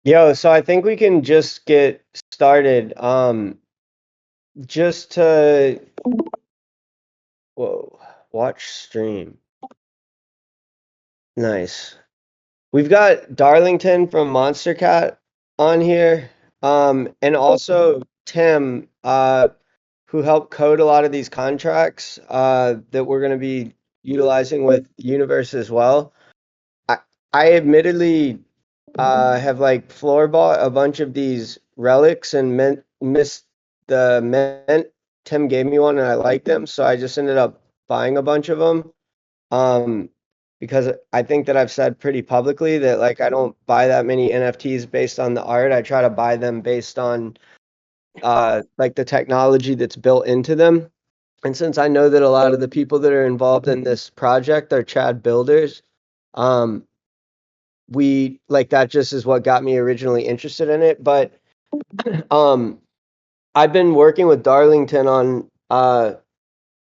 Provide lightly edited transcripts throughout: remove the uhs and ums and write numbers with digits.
Yo, so I think we can just get started. Just to whoa, watch stream. Nice. We've got Darlington from Monstercat on here. And also Tim, who helped code a lot of these contracts, that we're gonna be utilizing with Universe as well. I I admittedly have like floor bought a bunch of these relics and missed the mint. Tim gave me one and I liked them, so I just ended up buying a bunch of them. Um, because I think that I've said pretty publicly that like I don't buy that many NFTs based on the art. I try to buy them based on like the technology that's built into them. And since I know that a lot of the people that are involved in this project are Chad builders, um, we like that just is what got me originally interested in it. But um, I've been working with Darlington on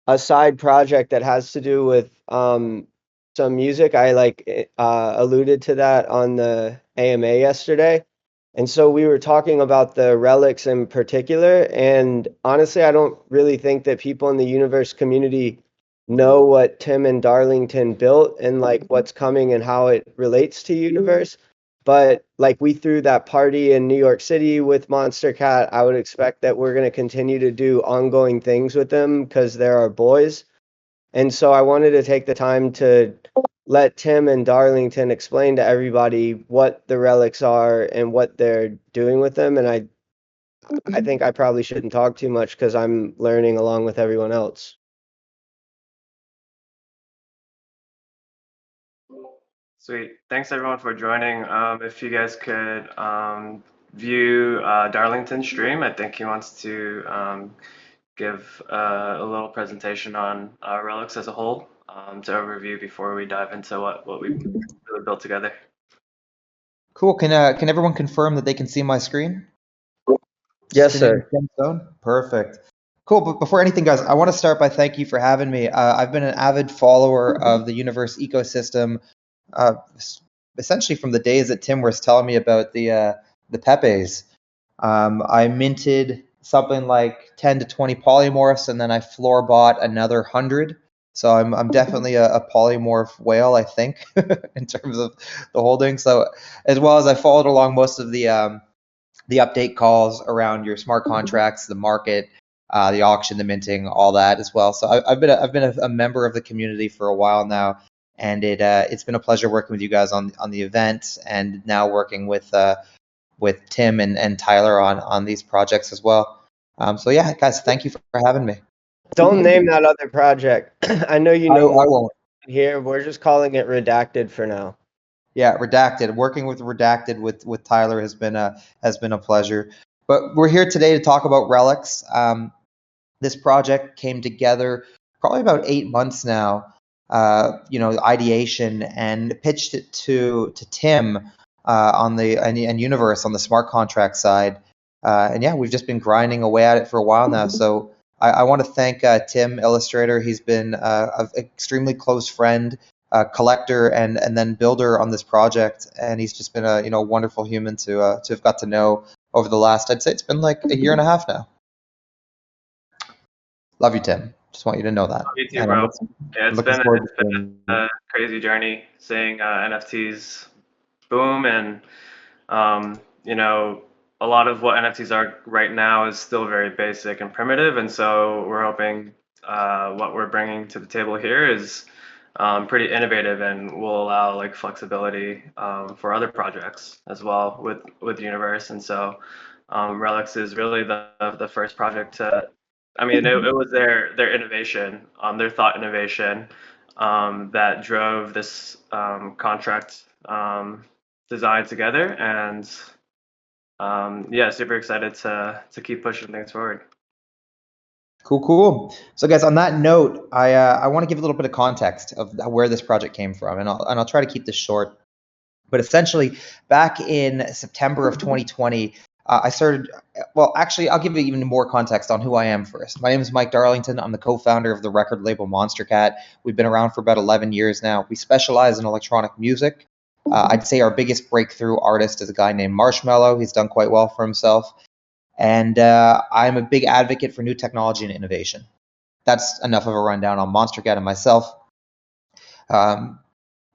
a side project that has to do with some music. I like alluded to that on the AMA yesterday. And so we were talking about the relics in particular. And honestly, I don't really think that people in the universe community know what Tim and Darlington built and like what's coming and how it relates to universe. But like we threw that party in New York City with Monstercat, I would expect that we're going to continue to do ongoing things with them because they're our boys. And so I wanted to take the time to let Tim and Darlington explain to everybody what the relics are and what they're doing with them. And I think I probably shouldn't talk too much because I'm learning along with everyone else. Sweet. Thanks everyone for joining. If you guys could view Darlington's stream, I think he wants to give a little presentation on Relics as a whole to overview before we dive into what we really built together. Cool. Can everyone confirm that they can see my screen? Yes, sir. Perfect. Cool. But before anything, guys, I want to start by thank you for having me. I've been an avid follower of the Universe ecosystem, essentially from the days that Tim was telling me about the Pepes. I minted something like 10 to 20 polymorphs, and then I floor bought another 100. So I'm definitely a polymorph whale, I think, in terms of the holding. So as well as I followed along most of the update calls around your smart contracts, the market, the auction, the minting, all that as well. So I've been a member of the community for a while now, and it's been a pleasure working with you guys on the event, and now working with Tim and Tyler on these projects as well. So yeah, guys, thank you for having me. Don't name that other project. I know you know I won't. Here. We're just calling it Redacted for now. Yeah, Redacted. Working with Redacted with Tyler has been a pleasure. But we're here today to talk about Relics. This project came together probably about 8 months now. Ideation, and pitched it to Tim on the and Universe on the smart contract side. And yeah, we've just been grinding away at it for a while now. So I want to thank Tim, illustrator. He's been an extremely close friend, collector, and then builder on this project. And he's just been a wonderful human to have got to know over the last, I'd say it's been like a year and a half now. Love you, Tim. Just want you to know that. Love you too, bro. Yeah, it's been a crazy journey seeing NFTs boom, and a lot of what NFTs are right now is still very basic and primitive, and so we're hoping what we're bringing to the table here is pretty innovative and will allow like flexibility for other projects as well with Universe. And so Relics is really the first project to, it was their innovation, their thought innovation that drove this contract design together. And yeah, super excited to keep pushing things forward. Cool. So guys, on that note, I want to give a little bit of context of where this project came from, and I'll try to keep this short. But essentially, back in September of 2020, I started. Well, actually, I'll give you even more context on who I am first. My name is Mike Darlington. I'm the co-founder of the record label Monstercat. We've been around for about 11 years now. We specialize in electronic music. I'd say our biggest breakthrough artist is a guy named Marshmallow. He's done quite well for himself. And I'm a big advocate for new technology and innovation. That's enough of a rundown on Monstercat and myself.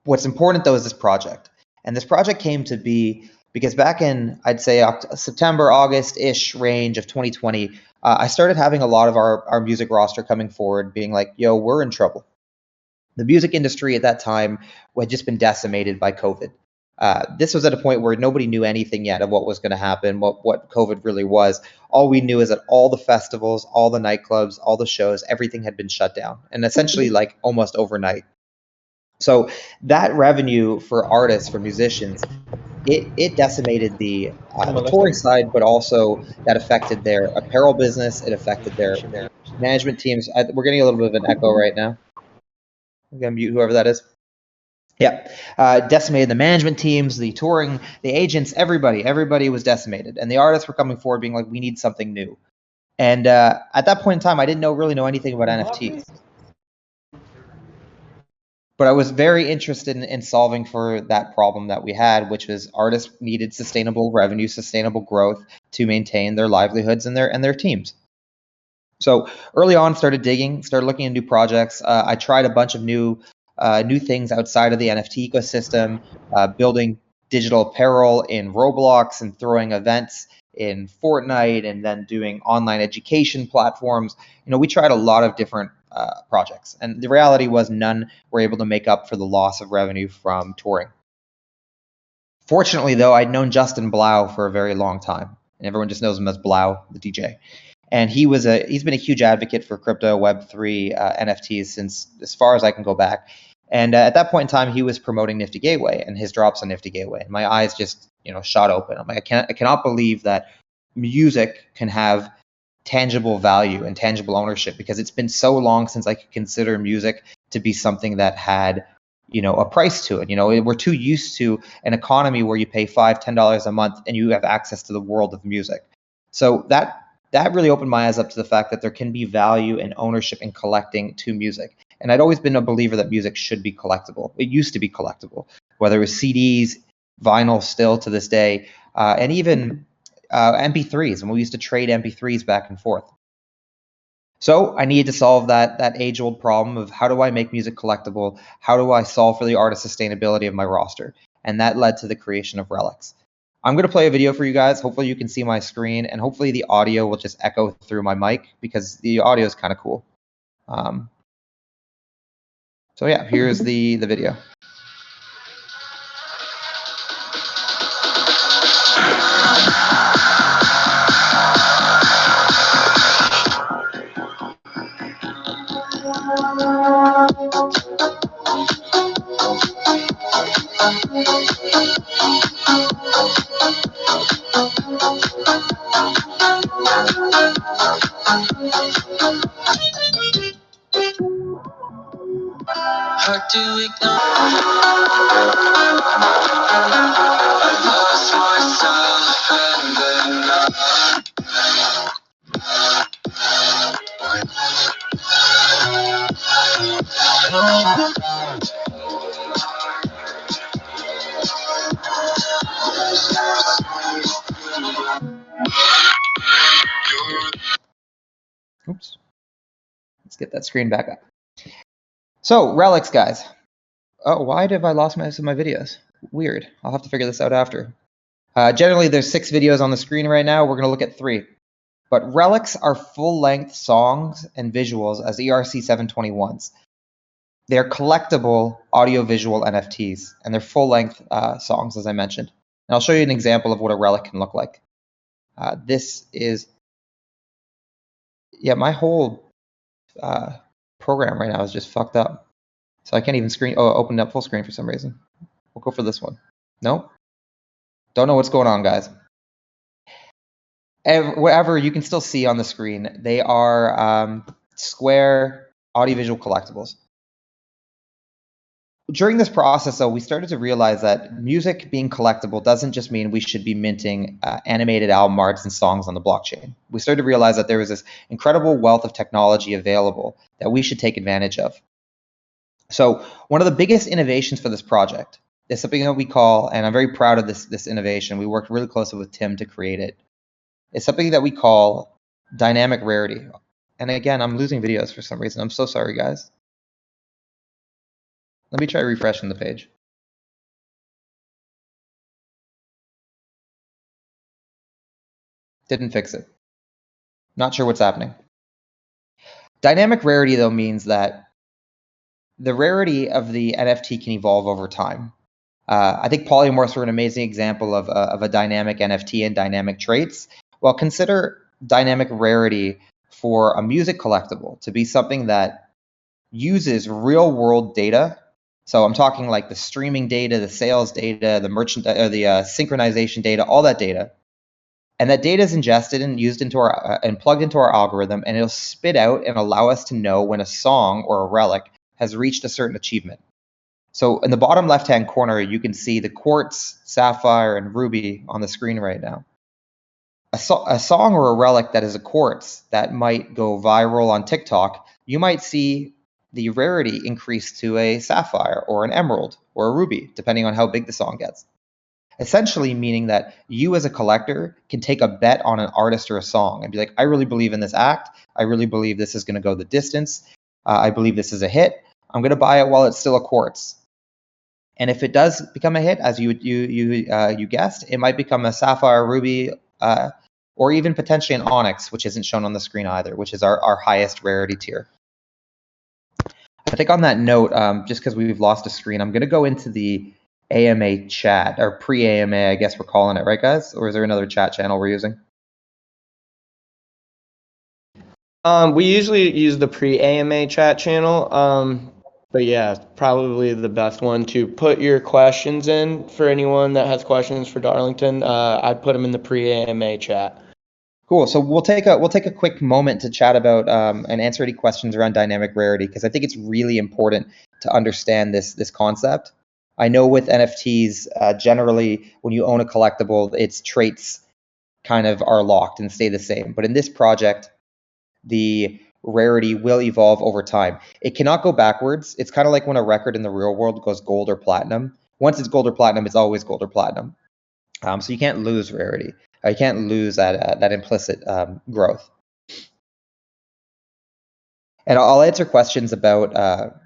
What's important, though, is this project. And this project came to be because back in, I'd say, September, August-ish range of 2020, I started having a lot of our music roster coming forward being like, yo, we're in trouble. The music industry at that time had just been decimated by COVID. This was at a point where nobody knew anything yet of what was going to happen, what COVID really was. All we knew is that all the festivals, all the nightclubs, all the shows, everything had been shut down, and essentially like almost overnight. So that revenue for artists, for musicians, it decimated the touring side, but also that affected their apparel business. It affected their management teams. We're getting a little bit of an echo right now. I'm going to mute whoever that is. Yeah, decimated the management teams, the touring, the agents, everybody was decimated. And the artists were coming forward being like, we need something new. And at that point in time, I didn't really know anything about NFTs. But I was very interested in solving for that problem that we had, which was artists needed sustainable revenue, sustainable growth to maintain their livelihoods and their teams. So early on, started digging, started looking at new projects. I tried a bunch of new things outside of the NFT ecosystem, building digital apparel in Roblox and throwing events in Fortnite, and then doing online education platforms. We tried a lot of different projects, and the reality was none were able to make up for the loss of revenue from touring. Fortunately, though, I'd known Justin Blau for a very long time, and everyone just knows him as Blau, the DJ. And he's been a huge advocate for crypto, Web3, NFTs since as far as I can go back. And at that point in time, he was promoting Nifty Gateway and his drops on Nifty Gateway. And my eyes just, shot open. I'm like, I cannot believe that music can have tangible value and tangible ownership, because it's been so long since I could consider music to be something that had, a price to it. We're too used to an economy where you pay $5, $10 a month and you have access to the world of music. So that really opened my eyes up to the fact that there can be value and ownership in collecting to music. And I'd always been a believer that music should be collectible. It used to be collectible, whether it was CDs, vinyl still to this day, and even MP3s. And we used to trade MP3s back and forth. So I needed to solve that age-old problem of how do I make music collectible? How do I solve for the artist sustainability of my roster? And that led to the creation of Relics. I'm going to play a video for you guys. Hopefully you can see my screen, and hopefully the audio will just echo through my mic, because the audio is kind of cool. So yeah, here's the video. Hard to ignore. I lost myself in the night. Oops. Let's get that screen back up. So, Relics, guys. Oh, why have I lost most of my videos? Weird. I'll have to figure this out after. Generally, there's 6 videos on the screen right now. We're going to look at 3. But Relics are full-length songs and visuals as ERC 721s. They're collectible audio-visual NFTs, and they're full-length songs, as I mentioned. And I'll show you an example of what a relic can look like. This is... Yeah, my whole program right now is just fucked up. So I can't even open up full screen for some reason. We'll go for this one. Nope. Don't know what's going on, guys. Whatever you can still see on the screen, they are square audiovisual collectibles. During this process, though, we started to realize that music being collectible doesn't just mean we should be minting animated album arts and songs on the blockchain. We started to realize that there was this incredible wealth of technology available that we should take advantage of. So one of the biggest innovations for this project is something that we call, and I'm very proud of this innovation. We worked really closely with Tim to create it. It's something that we call dynamic rarity. And again, I'm losing videos for some reason. I'm so sorry, guys. Let me try refreshing the page. Didn't fix it. Not sure what's happening. Dynamic rarity, though, means that the rarity of the NFT can evolve over time. I think polymorphs are an amazing example of a dynamic NFT and dynamic traits. Well, consider dynamic rarity for a music collectible to be something that uses real world data. So I'm talking like the streaming data, the sales data, the merchant, the synchronization data, all that data. And that data is ingested and used into our and plugged into our algorithm, and it'll spit out and allow us to know when a song or a relic has reached a certain achievement. So in the bottom left-hand corner, you can see the quartz, sapphire, and ruby on the screen right now. A song or a relic that is a quartz that might go viral on TikTok, you might see the rarity increase to a sapphire or an emerald or a ruby, depending on how big the song gets. Essentially meaning that you as a collector can take a bet on an artist or a song and be like, I really believe in this act. I really believe this is going to go the distance. I believe this is a hit. I'm going to buy it while it's still a quartz. And if it does become a hit, as you guessed, it might become a sapphire, ruby, or even potentially an onyx, which isn't shown on the screen either, which is our highest rarity tier. I think on that note, just because we've lost a screen, I'm going to go into the AMA chat, or pre-AMA, I guess we're calling it, right, guys? Or is there another chat channel we're using? We usually use the pre-AMA chat channel, but yeah, probably the best one to put your questions in for anyone that has questions for Darlington. I'd put them in the pre-AMA chat. Cool. So we'll take a quick moment to chat about and answer any questions around dynamic rarity, because I think it's really important to understand this concept. I know with NFTs, generally when you own a collectible, its traits kind of are locked and stay the same. But in this project, the rarity will evolve over time. It cannot go backwards. It's kind of like when a record in the real world goes gold or platinum. Once it's gold or platinum, it's always gold or platinum. So you can't lose rarity. You can't lose that implicit growth. And I'll answer questions about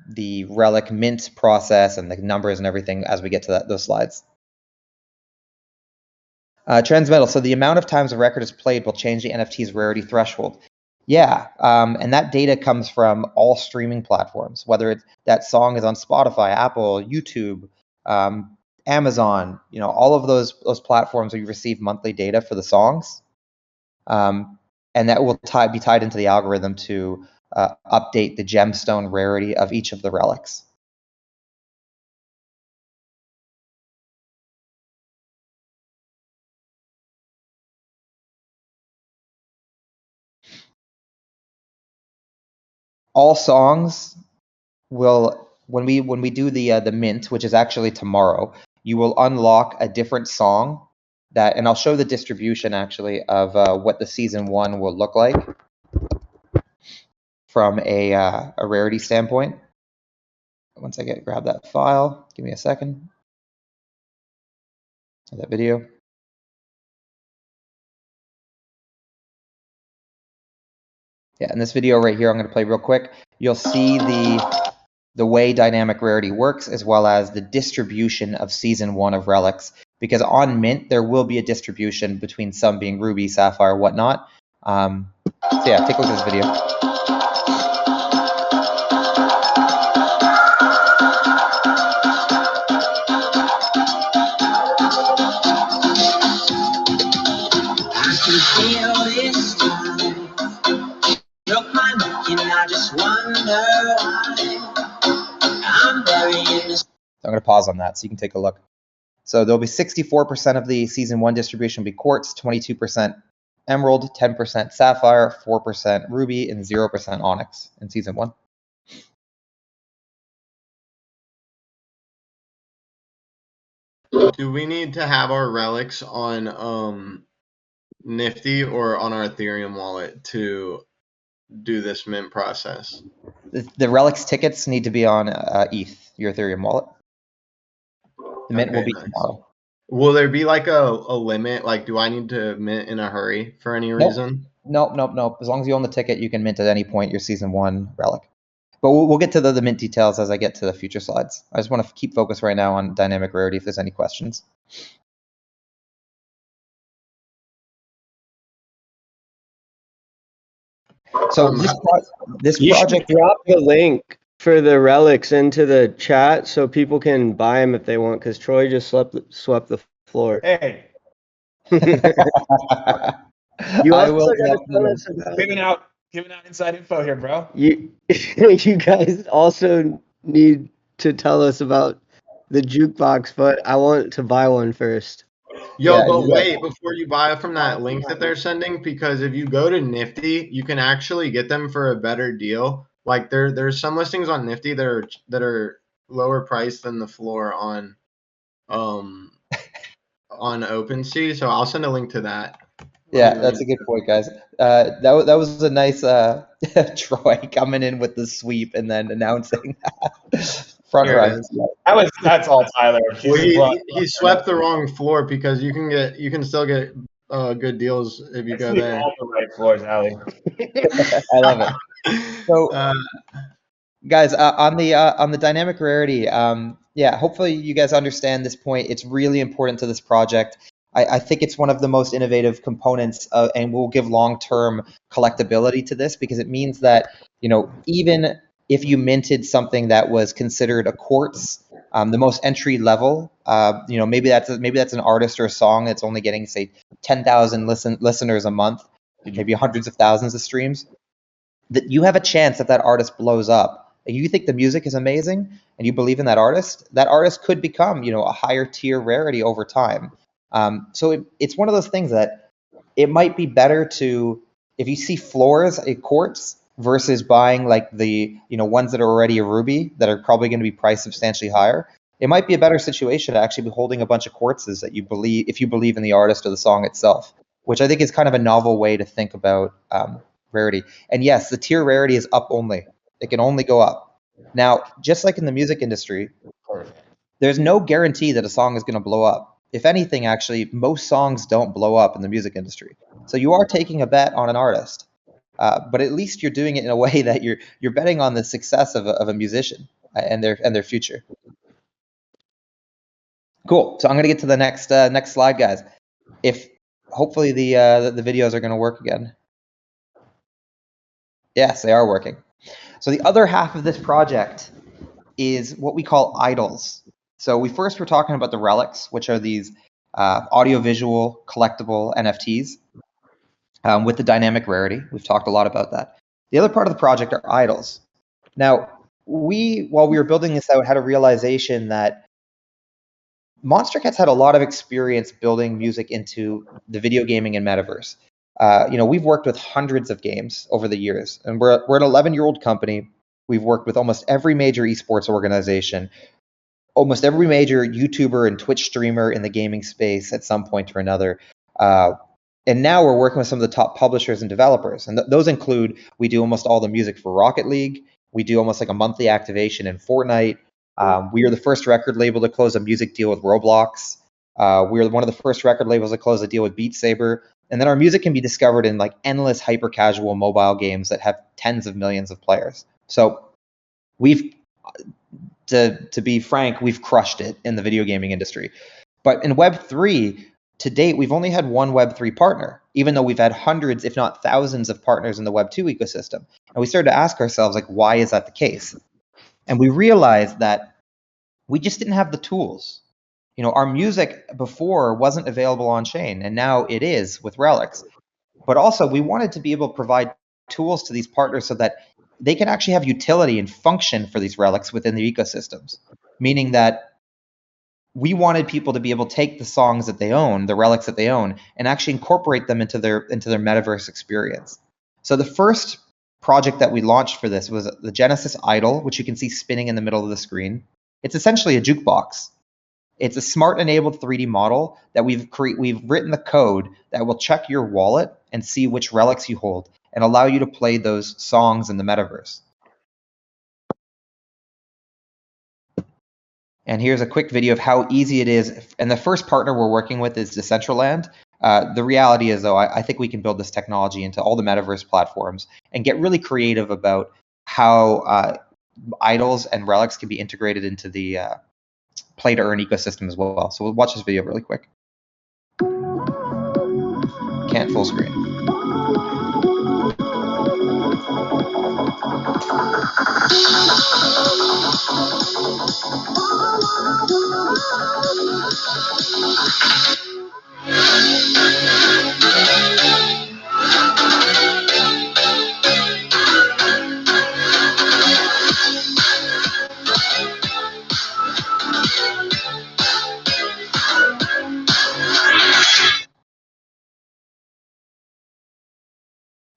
the relic mint process and the numbers and everything as we get to those slides. Transmetal, so the amount of times a record is played will change the NFT's rarity threshold. Yeah, and that data comes from all streaming platforms, whether that song is on Spotify, Apple, YouTube, Amazon, all of those platforms where you receive monthly data for the songs, and that will be tied into the algorithm to update the gemstone rarity of each of the relics. All songs will, when we do the mint, which is actually tomorrow, you will unlock a different song that, and I'll show the distribution actually of what the season 1 will look like from a rarity standpoint. Once I grab that file, give me a second. That video. Yeah, in this video right here, I'm going to play real quick. You'll see the way dynamic rarity works, as well as the distribution of season 1 of relics. Because on mint, there will be a distribution between some being ruby, sapphire, whatnot. So yeah, take a look at this video. I can feel this time. Broke my neck and I just wonder why. I'm burying this. I'm going to pause on that so you can take a look. So there'll be 64% of the season 1 distribution will be quartz, 22% emerald, 10% sapphire, 4% ruby, and 0% onyx in season 1. Do we need to have our relics on Nifty or on our Ethereum wallet to do this mint process? The relics tickets need to be on ETH, your Ethereum wallet. The mint will Okay, be nice. tomorrow. Will there be like a limit? Like, do I need to mint in a hurry for any reason? Nope. As long as you own the ticket, you can mint at any point your season 1 relic. But we'll get to the mint details as I get to the future slides. I just want to keep focus right now on dynamic rarity if there's any questions. So this You should project, drop the link for the relics into the chat so people can buy them if they want, because Troy just swept the floor. Hey, You I also will got to tell us about giving out inside info here, bro. you. You guys also need to tell us about the jukebox, but I want to buy one first. Yo, Yeah, but you got- wait, before you buy from that link that they're sending, because if you go to Nifty, you can actually get them for a better deal. Like there's some listings on Nifty that are lower priced than the floor on OpenSea. So I'll send a link to that. Yeah, that's a good point, guys. That was a nice Troy coming in with the sweep and then announcing front Here it run. is. That's all Tyler. Well, he swept the wrong floor because you can still get good deals if you go there. all the right floors, Allie. I love it. So, guys, on the dynamic rarity, yeah, hopefully you guys understand this point. It's really important to this project. I think it's one of the most innovative components, and will give long-term collectability to this because it means that even if you minted something that was considered a quartz, the most entry level, maybe that's an artist or a song that's only getting say 10,000 listeners a month, maybe hundreds of thousands of streams. That you have a chance that artist blows up. And you think the music is amazing, and you believe in that artist could become a higher tier rarity over time. So it's one of those things that it might be better to, if you see floors at quartz versus buying like the ones that are already a ruby that are probably going to be priced substantially higher. It might be a better situation to actually be holding a bunch of quartzes that you believe, if you believe in the artist or the song itself, which I think is kind of a novel way to think about rarity. And yes, the tier rarity is up only. It can only go up. Now, just like in the music industry, there's no guarantee that a song is going to blow up. If anything, actually, most songs don't blow up in the music industry. So you are taking a bet on an artist, but at least you're doing it in a way that you're betting on the success of a musician and their future. Cool. So I'm going to get to the next slide, guys. If hopefully the videos are going to work again. Yes, they are working. So the other half of this project is what we call idols. So we first were talking about the relics, which are these audiovisual collectible NFTs with the dynamic rarity. We've talked a lot about that. The other part of the project are idols. Now, while we were building this out, had a realization that Monstercat's had a lot of experience building music into the video gaming and metaverse. We've worked with hundreds of games over the years, and we're an 11-year-old company. We've worked with almost every major esports organization, almost every major YouTuber and Twitch streamer in the gaming space at some point or another. And now we're working with some of the top publishers and developers. And those include, we do almost all the music for Rocket League. We do almost like a monthly activation in Fortnite. We are the first record label to close a music deal with Roblox. We are one of the first record labels to close a deal with Beat Saber. And then our music can be discovered in like endless hyper casual mobile games that have tens of millions of players. So we've, to be frank, we've crushed it in the video gaming industry. But in Web3, to date, we've only had one Web3 partner, even though we've had hundreds, if not thousands of partners in the Web2 ecosystem. And we started to ask ourselves, like, why is that the case? And we realized that we just didn't have the tools. Our music before wasn't available on chain, and now it is with Relics. But also, we wanted to be able to provide tools to these partners so that they can actually have utility and function for these relics within the ecosystems, meaning that we wanted people to be able to take the songs that they own, the relics that they own, and actually incorporate them into their metaverse experience. So the first project that we launched for this was the Genesis Idol, which you can see spinning in the middle of the screen. It's essentially a jukebox. It's a smart-enabled 3D model that we've written the code that will check your wallet and see which relics you hold and allow you to play those songs in the metaverse. And here's a quick video of how easy it is. And the first partner we're working with is Decentraland. The reality is, though, I think we can build this technology into all the metaverse platforms and get really creative about how idols and relics can be integrated into the play to earn ecosystem as well. So we'll watch this video really quick. Can't full screen.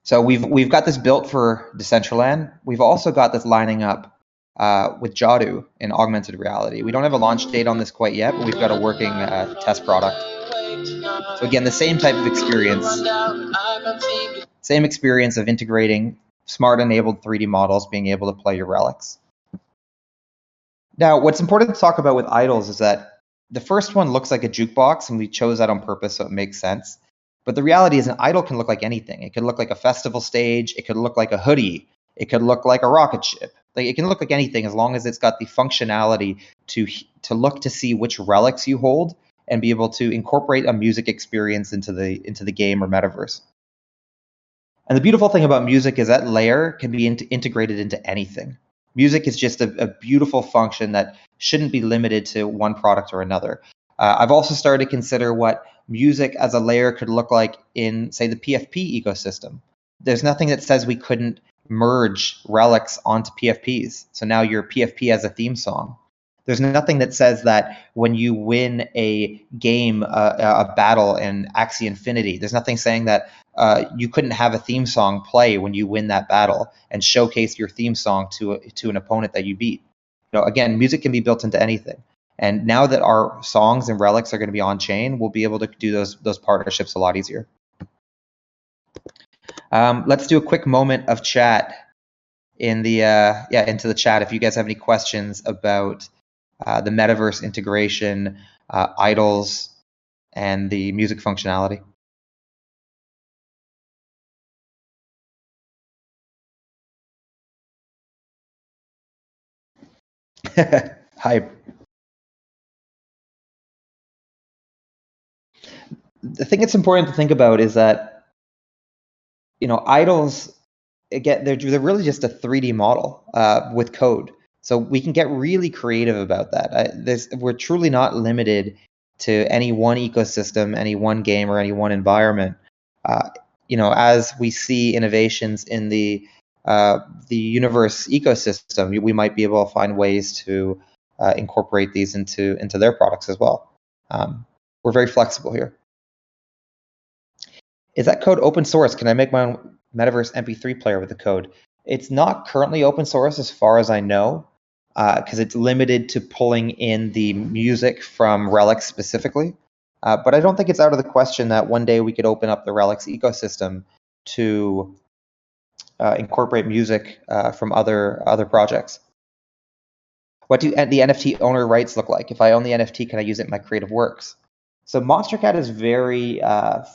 So we've got this built for Decentraland. We've also got this lining up with Jadu in augmented reality. We don't have a launch date on this quite yet, but we've got a working test product. So again, the same type of experience. Same experience of integrating smart enabled 3D models, being able to play your relics. Now, what's important to talk about with idols is that the first one looks like a jukebox, and we chose that on purpose so it makes sense. But the reality is an idol can look like anything. It could look like a festival stage. It could look like a hoodie. It could look like a rocket ship. Like, it can look like anything as long as it's got the functionality to look to see which relics you hold and be able to incorporate a music experience into the game or metaverse. And the beautiful thing about music is that layer can be integrated into anything. Music is just a beautiful function that shouldn't be limited to one product or another. I've also started to consider what music as a layer could look like in, say, the PFP ecosystem. There's nothing that says we couldn't merge relics onto PFPs. So now your PFP has a theme song. There's nothing that says that when you win a game, a battle in Axie Infinity, there's nothing saying that you couldn't have a theme song play when you win that battle and showcase your theme song to an opponent that you beat. Again, music can be built into anything. And now that our songs and relics are going to be on chain, we'll be able to do those partnerships a lot easier. Let's do a quick moment of chat into the chat if you guys have any questions about the metaverse integration, idols, and the music functionality. Hype. The thing that's important to think about is that, idols, again, they're really just a 3D model with code. So we can get really creative about that. We're truly not limited to any one ecosystem, any one game, or any one environment. As we see innovations in the universe ecosystem, we might be able to find ways to incorporate these into their products as well. We're very flexible here. Is that code open source? Can I make my own Metaverse MP3 player with the code? It's not currently open source as far as I know, because it's limited to pulling in the music from Relics specifically. But I don't think it's out of the question that one day we could open up the Relics ecosystem to incorporate music from other projects. What do the NFT owner rights look like? If I own the NFT, can I use it in my creative works? So Monstercat is very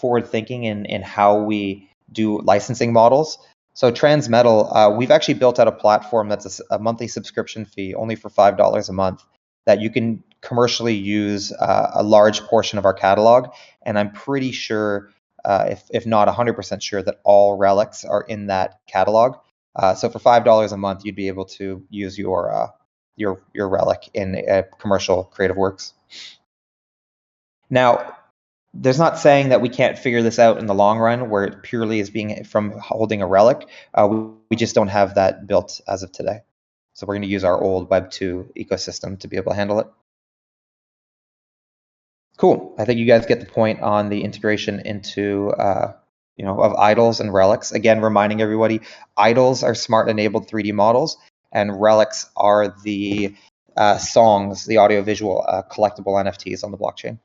forward-thinking in how we do licensing models. So Transmetal, we've actually built out a platform that's a monthly subscription fee, only for $5 a month, that you can commercially use a large portion of our catalog. And I'm pretty sure, if not 100% sure, that all relics are in that catalog. So for $5 a month, you'd be able to use your relic in commercial creative works. Now, there's not saying that we can't figure this out in the long run, where it purely is being from holding a relic. We just don't have that built as of today. So we're going to use our old Web 2 ecosystem to be able to handle it. Cool. I think you guys get the point on the integration into of idols and relics. Again, reminding everybody, idols are smart enabled 3D models, and relics are the songs, the audiovisual collectible NFTs on the blockchain.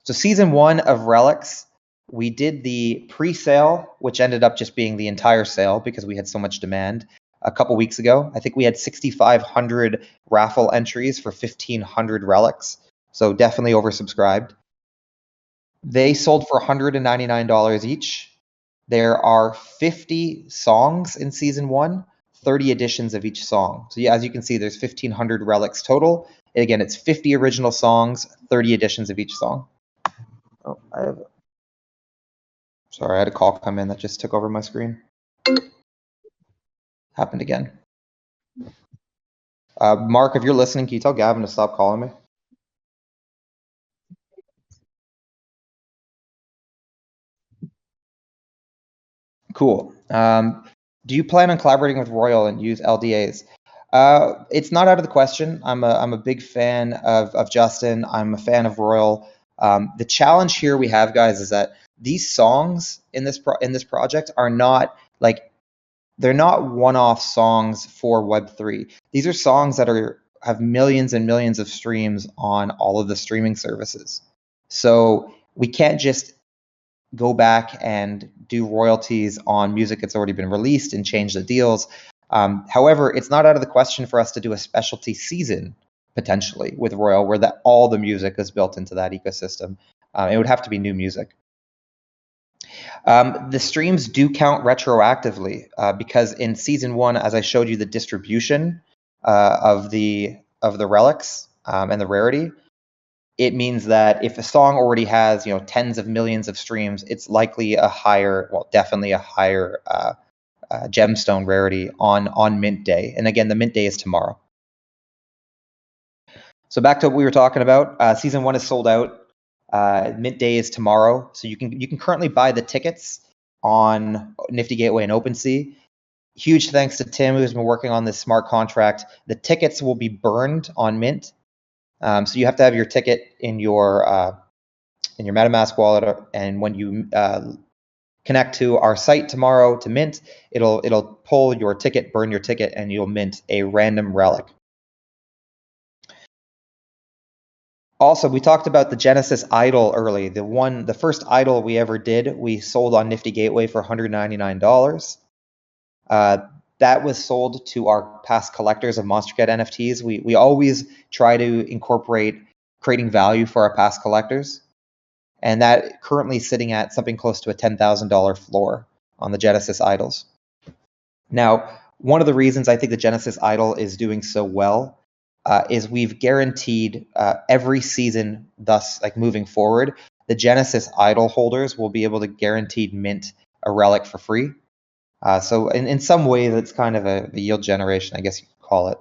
So season 1 of Relics, we did the pre-sale, which ended up just being the entire sale because we had so much demand. a couple weeks ago. I think we had 6,500 raffle entries for 1,500 relics, so definitely oversubscribed. They sold for $199 each. There are 50 songs in season 1, 30 editions of each song. So yeah, as you can see, there's 1,500 relics total. And again, it's 50 original songs, 30 editions of each song. Oh, sorry, I had a call come in that just took over my screen. Happened again. Mark, if you're listening, can you tell Gavin to stop calling me? Cool. Do you plan on collaborating with Royal and use LDAs? It's not out of the question. I'm a big fan of Justin. I'm a fan of Royal. The challenge here we have, guys, is that these songs in this project are not like, they're not one-off songs for Web3. These are songs that have millions and millions of streams on all of the streaming services. So we can't just go back and do royalties on music that's already been released and change the deals. However, it's not out of the question for us to do a specialty season potentially with Royal, where all the music is built into that ecosystem. It would have to be new music. The streams do count retroactively because in season 1, as I showed you the distribution of the relics and the rarity, it means that if a song already has, tens of millions of streams, it's likely a higher, well, definitely a higher gemstone rarity on mint day. And again, the mint day is tomorrow. So back to what we were talking about. Season 1 is sold out. Mint day is tomorrow. So you can currently buy the tickets on Nifty Gateway and OpenSea. Huge thanks to Tim, who's been working on this smart contract. The tickets will be burned on mint. So you have to have your ticket in your MetaMask wallet, and when you connect to our site tomorrow to mint, it'll pull your ticket, burn your ticket, and you'll mint a random relic. Also, we talked about the Genesis idol early. The first idol we ever did, we sold on Nifty Gateway for $199. That was sold to our past collectors of Monstercat NFTs. We always try to incorporate creating value for our past collectors. And that currently sitting at something close to a $10,000 floor on the Genesis idols. Now, one of the reasons I think the Genesis idol is doing so well is we've guaranteed every season, thus like moving forward, the Genesis idol holders will be able to guaranteed mint a relic for free. So in some ways, it's kind of a yield generation, I guess you could call it,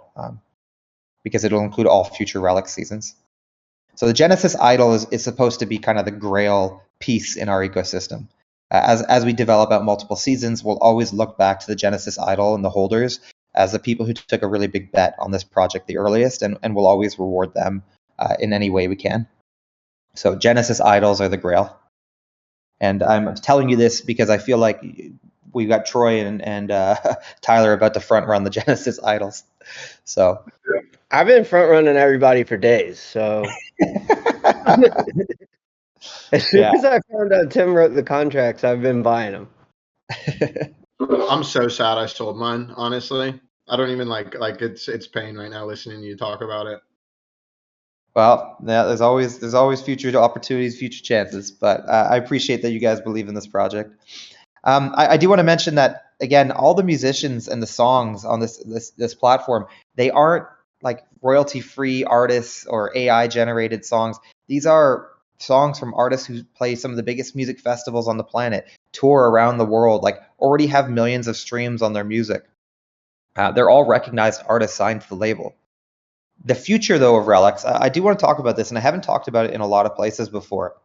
because it'll include all future relic seasons. So the Genesis idol is supposed to be kind of the grail piece in our ecosystem. As we develop out multiple seasons, we'll always look back to the Genesis idol and the holders as the people who took a really big bet on this project the earliest, and we'll always reward them in any way we can. So Genesis idols are the grail. And I'm telling you this because I feel like we've got Troy and Tyler about to front run the Genesis idols. So I've been front running everybody for days. So as soon as I found out Tim wrote the contracts, I've been buying them. I'm so sad I sold mine. Honestly, I don't even like it's pain right now listening to you talk about it. Well, yeah, there's always future opportunities, future chances. But I appreciate that you guys believe in this project. I do want to mention that again, all the musicians and the songs on this platform, they aren't like royalty-free artists or AI-generated songs. These are songs from artists who play some of the biggest music festivals on the planet, tour around the world, like already have millions of streams on their music. They're all recognized artists signed to the label. The future, though, of Relics, I do want to talk about this, and I haven't talked about it in a lot of places before.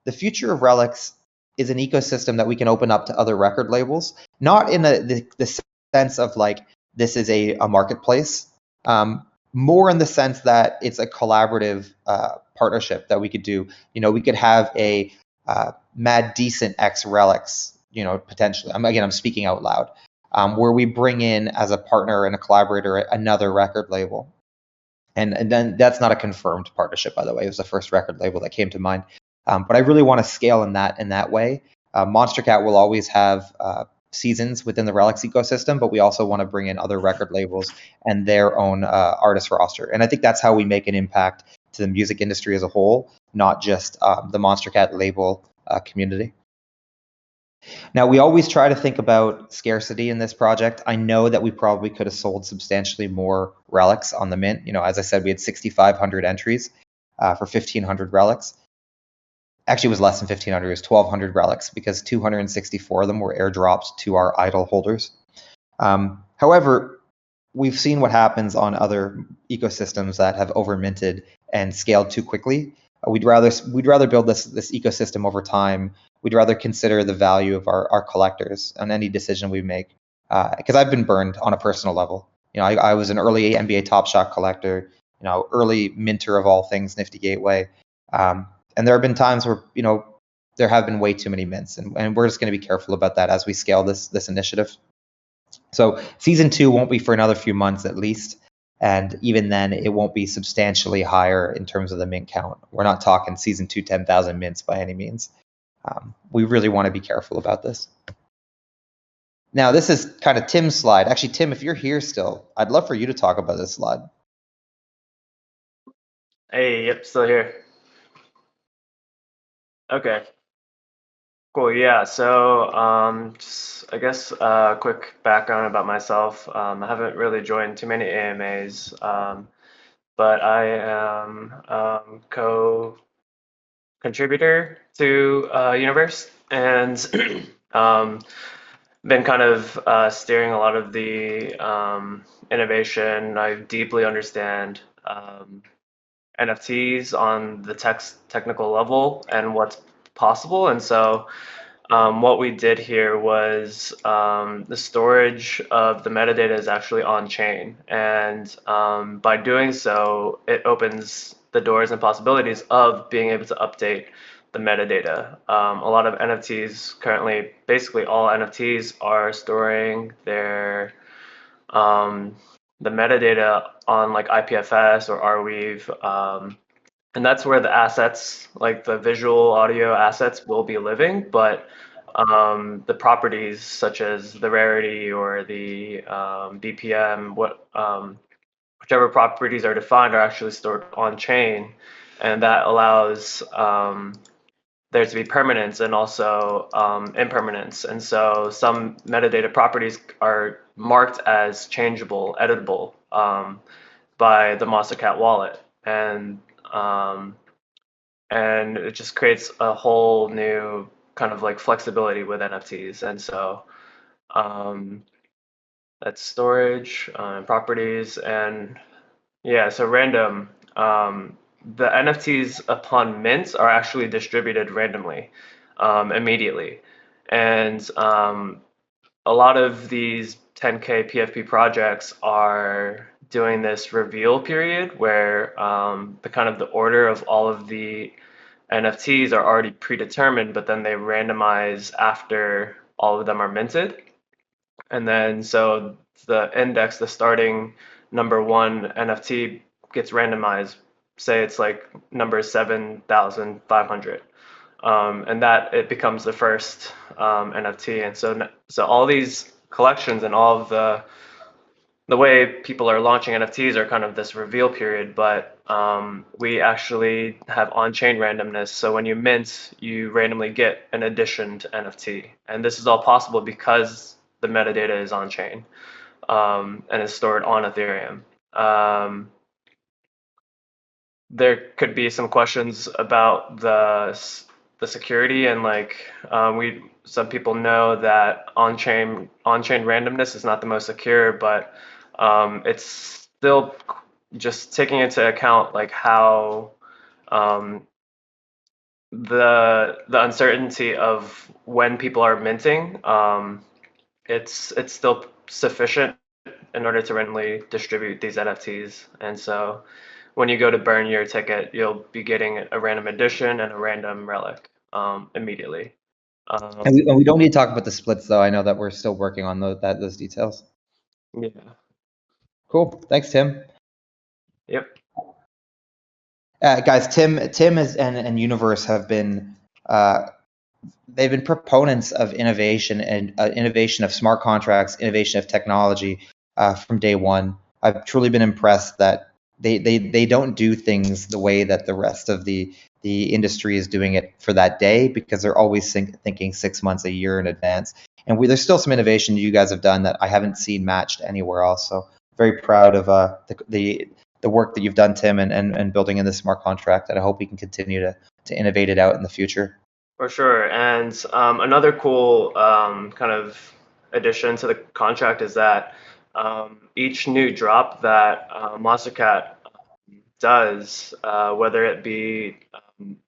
The future of Relics is an ecosystem that we can open up to other record labels, not in the sense of like this is a marketplace, more in the sense that it's a collaborative partnership that we could do. We could have a Mad Decent X Relics, potentially. I'm speaking out loud, where we bring in as a partner and a collaborator another record label. And then that's not a confirmed partnership, by the way. It was the first record label that came to mind. But I really want to scale in that way. Monstercat will always have seasons within the Relics ecosystem, but we also want to bring in other record labels and their own artist roster. And I think that's how we make an impact to the music industry as a whole, not just the Monstercat label community. Now, we always try to think about scarcity in this project. I know that we probably could have sold substantially more relics on the mint. As I said, we had 6,500 entries for 1,500 relics. Actually, it was less than 1,500. It was 1,200 relics because 264 of them were airdropped to our idle holders. However, we've seen what happens on other ecosystems that have over-minted and scaled too quickly. We'd rather build this ecosystem over time. We'd rather consider the value of our collectors on any decision we make. Because I've been burned on a personal level. I was an early NBA Top Shot collector. Early minter of all things Nifty Gateway. And there have been times where there have been way too many mints, and we're just going to be careful about that as we scale this initiative. So season 2 won't be for another few months at least. And even then, it won't be substantially higher in terms of the mint count. We're not talking season 2, 10,000 mints by any means. We really want to be careful about this. Now, this is kind of Tim's slide. Actually, Tim, if you're here still, I'd love for you to talk about this slide. Hey, yep, still here. Okay. Cool, yeah. So, just I guess a quick background about myself. I haven't really joined too many AMAs, but I am co-contributor to Universe, and been kind of steering a lot of the innovation. I deeply understand NFTs on the technical level and what's possible, and so what we did here was the storage of the metadata is actually on chain, and by doing so, it opens the doors and possibilities of being able to update the metadata. A lot of NFTs currently, basically all NFTs are storing their the metadata on like IPFS or Arweave. And that's where the assets, like the visual audio assets, will be living, but the properties such as the rarity or the BPM, whichever properties are defined, are actually stored on chain, and that allows there to be permanence and also impermanence. And so some metadata properties are marked as changeable, editable by the Monstercat wallet, and it just creates a whole new kind of like flexibility with NFTs. And so that's storage and properties, and yeah, so random. The NFTs upon mint are actually distributed randomly immediately, and a lot of these 10K PFP projects are doing this reveal period where the order of all of the NFTs are already predetermined, but then they randomize after all of them are minted. And then so the index, the starting number 1 NFT gets randomized. Say it's like number 7,500. And that it becomes the first NFT. And so all these collections and all of the way people are launching NFTs are kind of this reveal period, but we actually have on-chain randomness. So when you mint, you randomly get an addition to NFT. And this is all possible because the metadata is on-chain and is stored on Ethereum. There could be some questions about the security, and like some people know that on-chain randomness is not the most secure, but it's still just taking into account like how the uncertainty of when people are minting, it's still sufficient in order to randomly distribute these NFTs. And so when you go to burn your ticket, you'll be getting a random edition and a random relic immediately. And we don't need to talk about the splits, though. I know that we're still working on those details. Yeah. Cool. Thanks, Tim. Yep. Guys, Tim and Universe have been they've been proponents of innovation and innovation of smart contracts, innovation of technology from day one. I've truly been impressed that they don't do things the way that the rest of the industry is doing it for that day, because they're always thinking 6 months, a year in advance. And there's still some innovation you guys have done that I haven't seen matched anywhere else. So very proud of the work that you've done, Tim, and building in this smart contract. And I hope we can continue to innovate it out in the future. For sure. And another cool kind of addition to the contract is that each new drop that Monstercat does, whether it be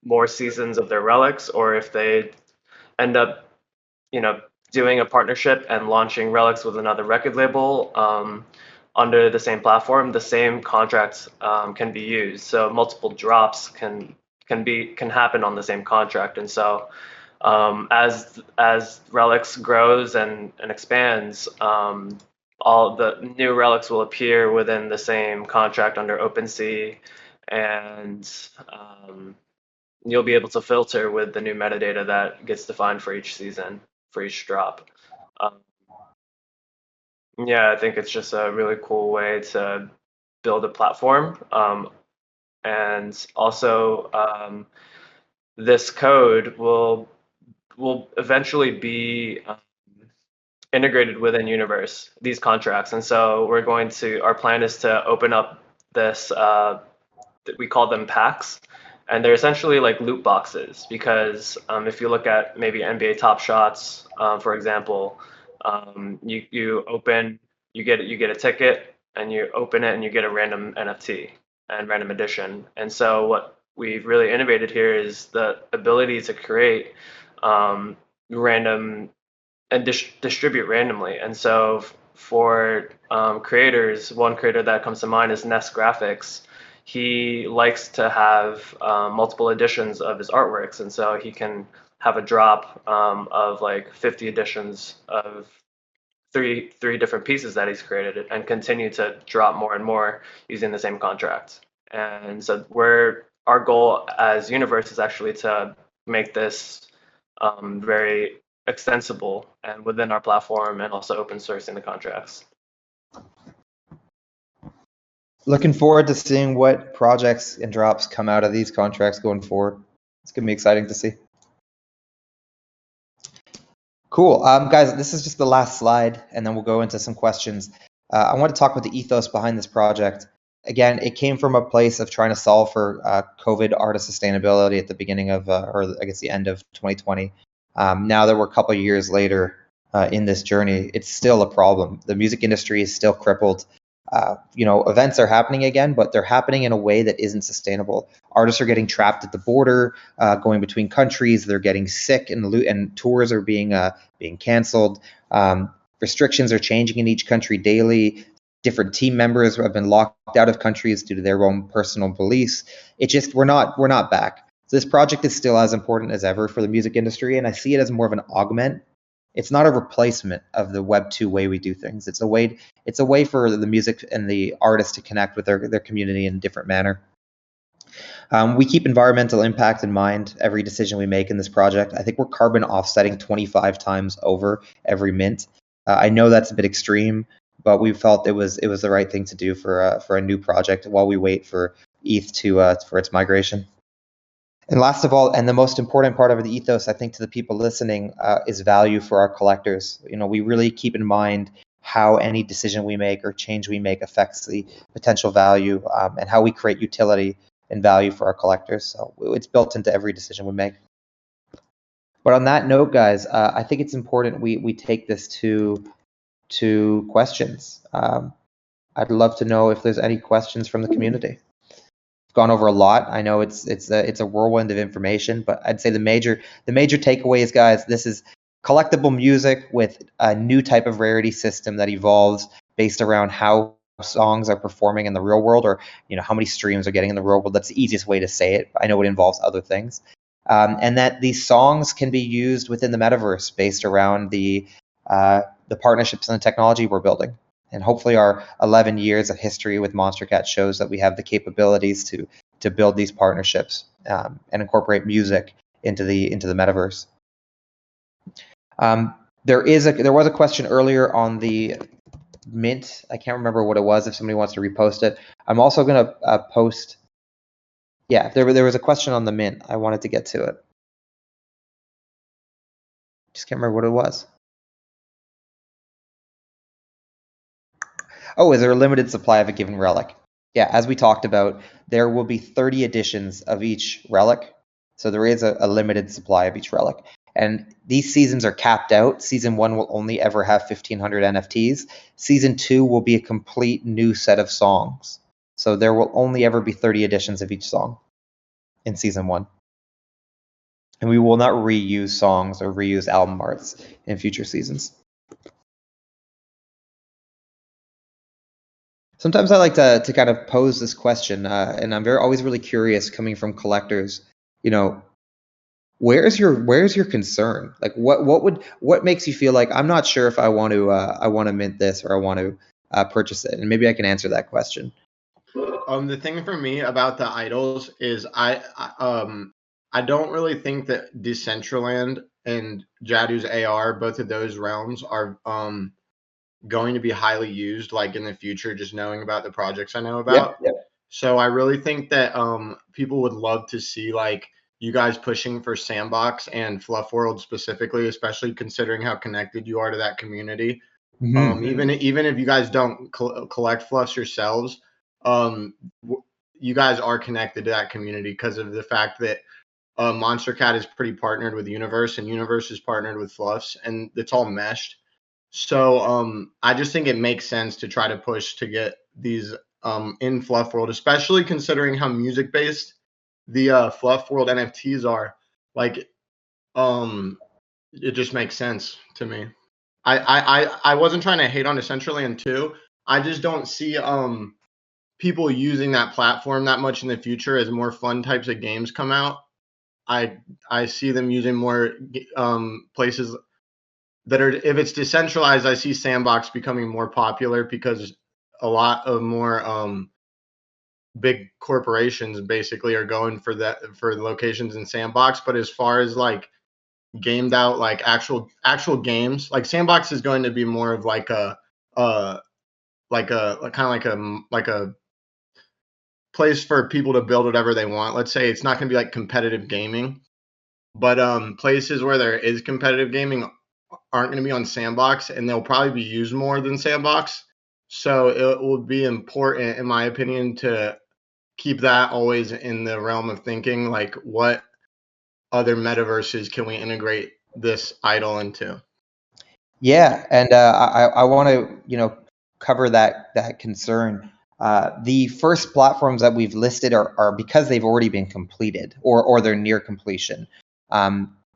more seasons of their relics, or if they end up, doing a partnership and launching relics with another record label under the same platform, the same contracts can be used. So multiple drops can happen on the same contract. And so as relics grows and expands, all the new relics will appear within the same contract under OpenSea, and you'll be able to filter with the new metadata that gets defined for each season, for each drop. Yeah, I think it's just a really cool way to build a platform. And also, this code will eventually be integrated within Universe, these contracts. And so our plan is to open up this, we call them packs. And they're essentially like loot boxes, because if you look at maybe NBA Top Shots, for example, you get a ticket, and you open it and you get a random NFT and random edition. And so what we've really innovated here is the ability to create random and distribute randomly. And so for creators, one creator that comes to mind is Nest Graphics. He likes to have multiple editions of his artworks, and so he can have a drop of like 50 editions of three different pieces that he's created, and continue to drop more and more using the same contract. And so our goal as Universe is actually to make this very extensible and within our platform, and also open sourcing the contracts. Looking forward to seeing what projects and drops come out of these contracts going forward. It's going to be exciting to see. Cool. Guys, this is just the last slide, and then we'll go into some questions. I want to talk about the ethos behind this project. Again, it came from a place of trying to solve for COVID artist sustainability at the beginning of, or I guess the end of 2020. Now that we're a couple of years later in this journey, it's still a problem. The music industry is still crippled. Events are happening again, but they're happening in a way that isn't sustainable. Artists are getting trapped at the border, going between countries. They're getting sick, and tours are being canceled. Restrictions are changing in each country daily. Different team members have been locked out of countries due to their own personal beliefs. We're not back. So this project is still as important as ever for the music industry, and I see it as more of an augment. It's not a replacement of the Web 2 way we do things. It's a way for the music and the artists to connect with their community in a different manner. We keep environmental impact in mind every decision we make in this project. I think we're carbon offsetting 25 times over every mint. I know that's a bit extreme, but we felt it was the right thing to do for a new project while we wait for ETH for its migration. And last of all, and the most important part of the ethos, I think, to the people listening, is value for our collectors. We really keep in mind how any decision we make or change we make affects the potential value, and how we create utility and value for our collectors. So it's built into every decision we make. But on that note, guys, I think it's important we take this to questions. I'd love to know if there's any questions from the community. Gone over a lot. I know it's a whirlwind of information, but I'd say the major takeaways, guys, this is collectible music with a new type of rarity system that evolves based around how songs are performing in the real world, or how many streams are getting in the real world. That's the easiest way to say it. I know it involves other things, and that these songs can be used within the metaverse based around the partnerships and the technology we're building. And hopefully our 11 years of history with Monstercat shows that we have the capabilities to build these partnerships and incorporate music into the metaverse. There was a question earlier on the mint. I can't remember what it was. If somebody wants to repost it, I'm also going to post. Yeah, there was a question on the mint. I wanted to get to it. Just can't remember what it was. Oh, is there a limited supply of a given relic? Yeah, as we talked about, there will be 30 editions of each relic. So there is a limited supply of each relic. And these seasons are capped out. Season 1 will only ever have 1,500 NFTs. Season 2 will be a complete new set of songs. So there will only ever be 30 editions of each song in Season 1. And we will not reuse songs or reuse album arts in future seasons. Sometimes I like to kind of pose this question, and I'm always really curious coming from collectors. Where's your concern? Like, what makes you feel like I'm not sure if I want to mint this or I want to purchase it? And maybe I can answer that question. The thing for me about the idols is I don't really think that Decentraland and Jadu's AR, both of those realms, are going to be highly used like in the future, just knowing about the projects I know about. Yep. So I really think that people would love to see like you guys pushing for Sandbox and Fluff World specifically, especially considering how connected you are to that community. Even if you guys don't collect fluffs yourselves, you guys are connected to that community because of the fact that Monstercat is pretty partnered with Universe, and Universe is partnered with Fluffs, and it's all meshed. So I just think it makes sense to try to push to get these in Fluff World, especially considering how music based the Fluff World NFTs are. Like, it just makes sense to me. I wasn't trying to hate on Decentraland too. I just don't see people using that platform that much in the future as more fun types of games come out. I see them using more places that are, if it's decentralized, I see Sandbox becoming more popular because a lot of more big corporations basically are going for locations in Sandbox. But as far as like gamed out, like actual games, like Sandbox is going to be more of like a place for people to build whatever they want. Let's say it's not going to be like competitive gaming, but places where there is competitive gaming aren't going to be on Sandbox, and they'll probably be used more than Sandbox. So it will be important, in my opinion, to keep that always in the realm of thinking, like what other metaverses can we integrate this idol into? Yeah, and I want to cover that concern. The first platforms that we've listed are because they've already been completed or they're near completion.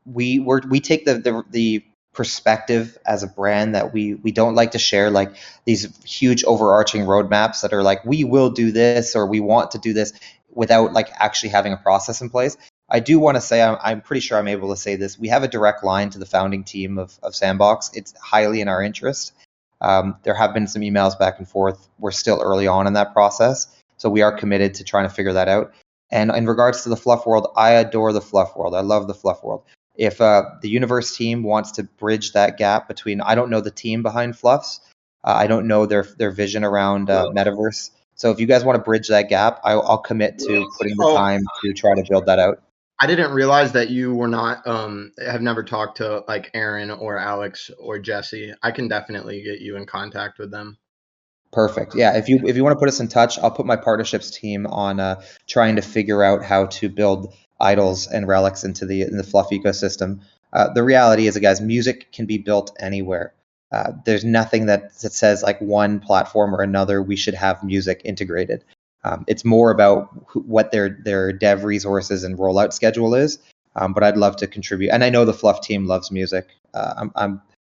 We take the perspective as a brand that we don't like to share like these huge overarching roadmaps that are like we will do this or we want to do this without like actually having a process in place. I do want to say, I'm pretty sure I'm able to say this. We have a direct line to the founding team of Sandbox. It's highly in our interest. There have been some emails back and forth. We're still early on in that process, so we are committed to trying to figure that out. And in regards to the Fluff World, I adore the Fluff World. I love the Fluff World. If the Universe team wants to bridge that gap between, I don't know the team behind Fluffs. I don't know their vision around Metaverse. So if you guys want to bridge that gap, I'll commit to putting the time to try to build that out. I didn't realize that you were not have never talked to like Aaron or Alex or Jesse. I can definitely get you in contact with them. Perfect. Yeah, if you want to put us in touch, I'll put my partnerships team on trying to figure out how to build idols and relics into the Fluff ecosystem. The reality is, guys, music can be built anywhere. There's nothing that says like one platform or another we should have music integrated. It's more about what their dev resources and rollout schedule is. But I'd love to contribute, and I know the Fluff team loves music.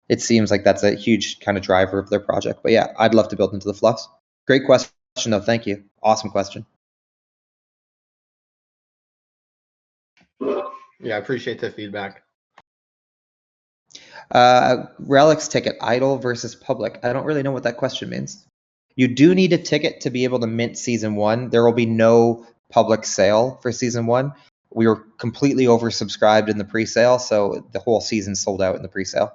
It seems like that's a huge kind of driver of their project. But yeah, I'd love to build into the Fluffs. Great question, though. Thank you. Awesome question. Yeah, I appreciate the feedback. Relics ticket, idle versus public. I don't really know what that question means. You do need a ticket to be able to mint Season 1. There will be no public sale for Season 1. We were completely oversubscribed in the pre-sale, so the whole season sold out in the pre-sale.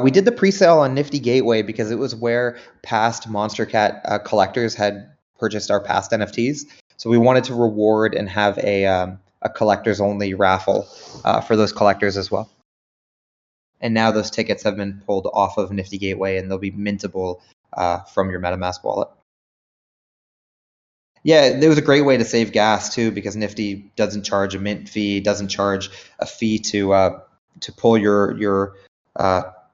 We did the pre-sale on Nifty Gateway because it was where past Monstercat collectors had purchased our past NFTs. So we wanted to reward and have a collectors-only raffle for those collectors as well. And now those tickets have been pulled off of Nifty Gateway, and they'll be mintable from your MetaMask wallet. Yeah, it was a great way to save gas too, because Nifty doesn't charge a mint fee, doesn't charge a fee to pull your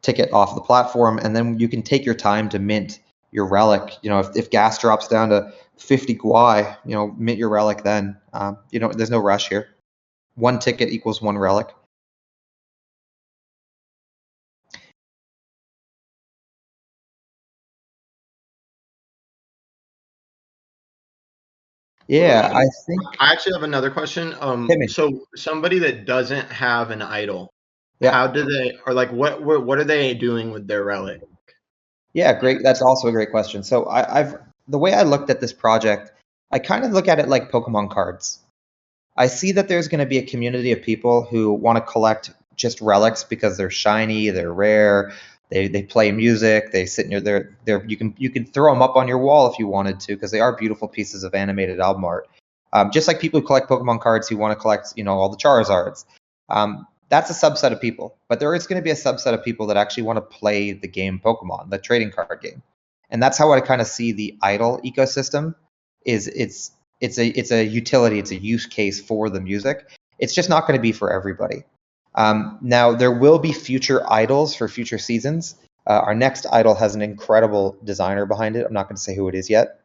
ticket off the platform, and then you can take your time to mint your relic. You know, if gas drops down to 50 guai, you know, mint your relic then. You know, there's no rush here. One ticket equals one relic. Yeah, I think. I actually have another question. Hit me. So somebody that doesn't have an idol, Yeah. how do they, or like what are they doing with their relic? Yeah, great. That's also a great question. So the way I looked at this project, I kind of look at it like Pokemon cards. I see that there's going to be a community of people who want to collect just relics because they're shiny, they're rare, they play music, they sit near their you can throw them up on your wall if you wanted to, because they are beautiful pieces of animated album art. Just like people who collect Pokemon cards who want to collect, you know, all the Charizards. That's a subset of people, but there is going to be a subset of people that actually want to play the game Pokemon, the trading card game, and that's how I kind of see the idol ecosystem. It's a utility, it's a use case for the music. It's just not going to be for everybody. Now there will be future idols for future seasons. Our next idol has an incredible designer behind it. I'm not going to say who it is yet.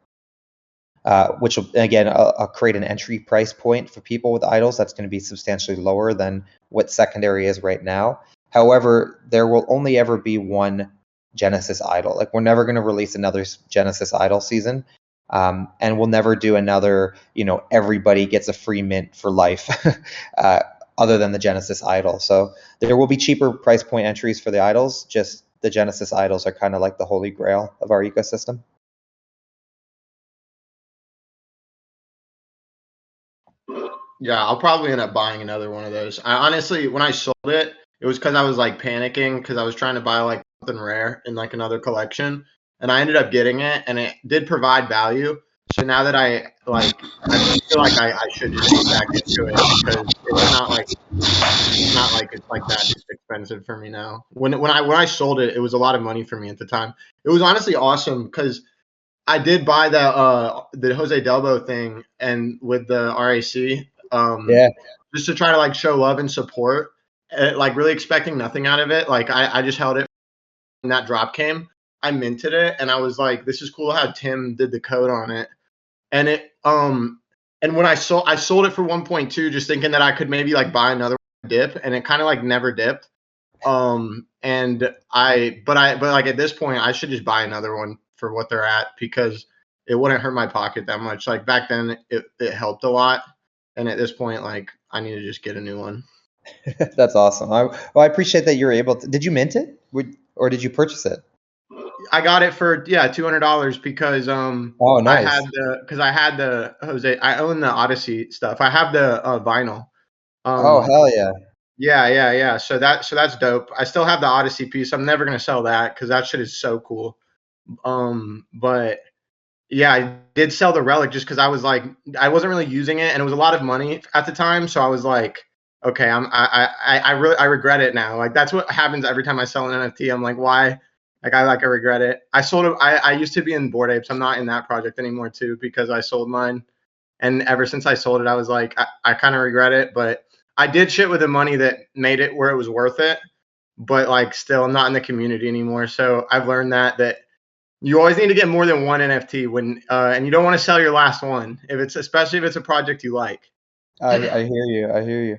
Which will, again, create an entry price point for people with idols that's going to be substantially lower than what secondary is right now. However, there will only ever be one Genesis idol. Like, we're never going to release another Genesis idol season. And we'll never do another, you know, everybody gets a free mint for life other than the Genesis idol. So there will be cheaper price point entries for the idols. Just the Genesis idols are kind of like the holy grail of our ecosystem. Yeah, I'll probably end up buying another one of those. I honestly, when I sold it, it was because I was like panicking because I was trying to buy like something rare in like another collection, and I ended up getting it, and it did provide value. So now that I feel like I should just get back into it because it's not like that just expensive for me now. When I sold it, it was a lot of money for me at the time. It was honestly awesome because I did buy the Jose Delbo thing and with the RAC, Yeah. just to try to like show love and support, like really expecting nothing out of it. Like I just held it when that drop came. I minted it and I was like, this is cool how Tim did the code on it. And and when I sold it for 1.2, just thinking that I could maybe like buy another dip, and it kind of like never dipped. But like at this point, I should just buy another one for what they're at because it wouldn't hurt my pocket that much. Like back then, it helped a lot, and at this point, like I need to just get a new one. That's awesome. I appreciate that you were able to. Did you mint it, or did you purchase it? I got it for $200 because Oh, nice. I had the Jose. I own the Odyssey stuff. I have the vinyl. Oh, hell yeah. Yeah. So that's dope. I still have the Odyssey piece. I'm never gonna sell that because that shit is so cool. But yeah, I did sell the relic just because I was like, I wasn't really using it, and it was a lot of money at the time. So I was like, okay, I regret it now. Like that's what happens every time I sell an NFT. I'm like, why? I regret it. I sold it. I used to be in Bored Apes. I'm not in that project anymore too because I sold mine. And ever since I sold it, I was like, I kind of regret it, but I did shit with the money that made it where it was worth it. But like, still, I'm not in the community anymore. So I've learned that you always need to get more than one NFT and you don't want to sell your last one especially if it's a project you like. I hear you. I hear you.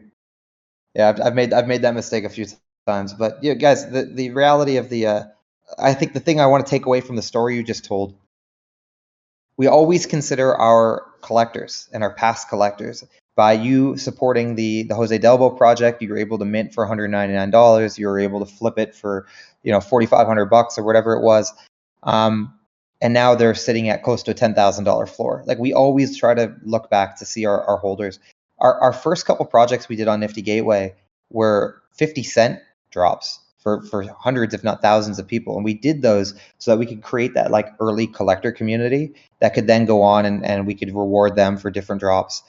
Yeah, I've made that mistake a few times, but yeah, guys, the reality of I think the thing I want to take away from the story you just told, we always consider our collectors and our past collectors. By you supporting the Jose Delbo project, you were able to mint for $199. You were able to flip it for $4,500 or whatever it was. And now they're sitting at close to a $10,000 floor. Like, we always try to look back to see our holders. Our first couple projects we did on Nifty Gateway were 50-cent drops for hundreds, if not thousands of people. And we did those so that we could create that like early collector community that could then go on and we could reward them for different drops.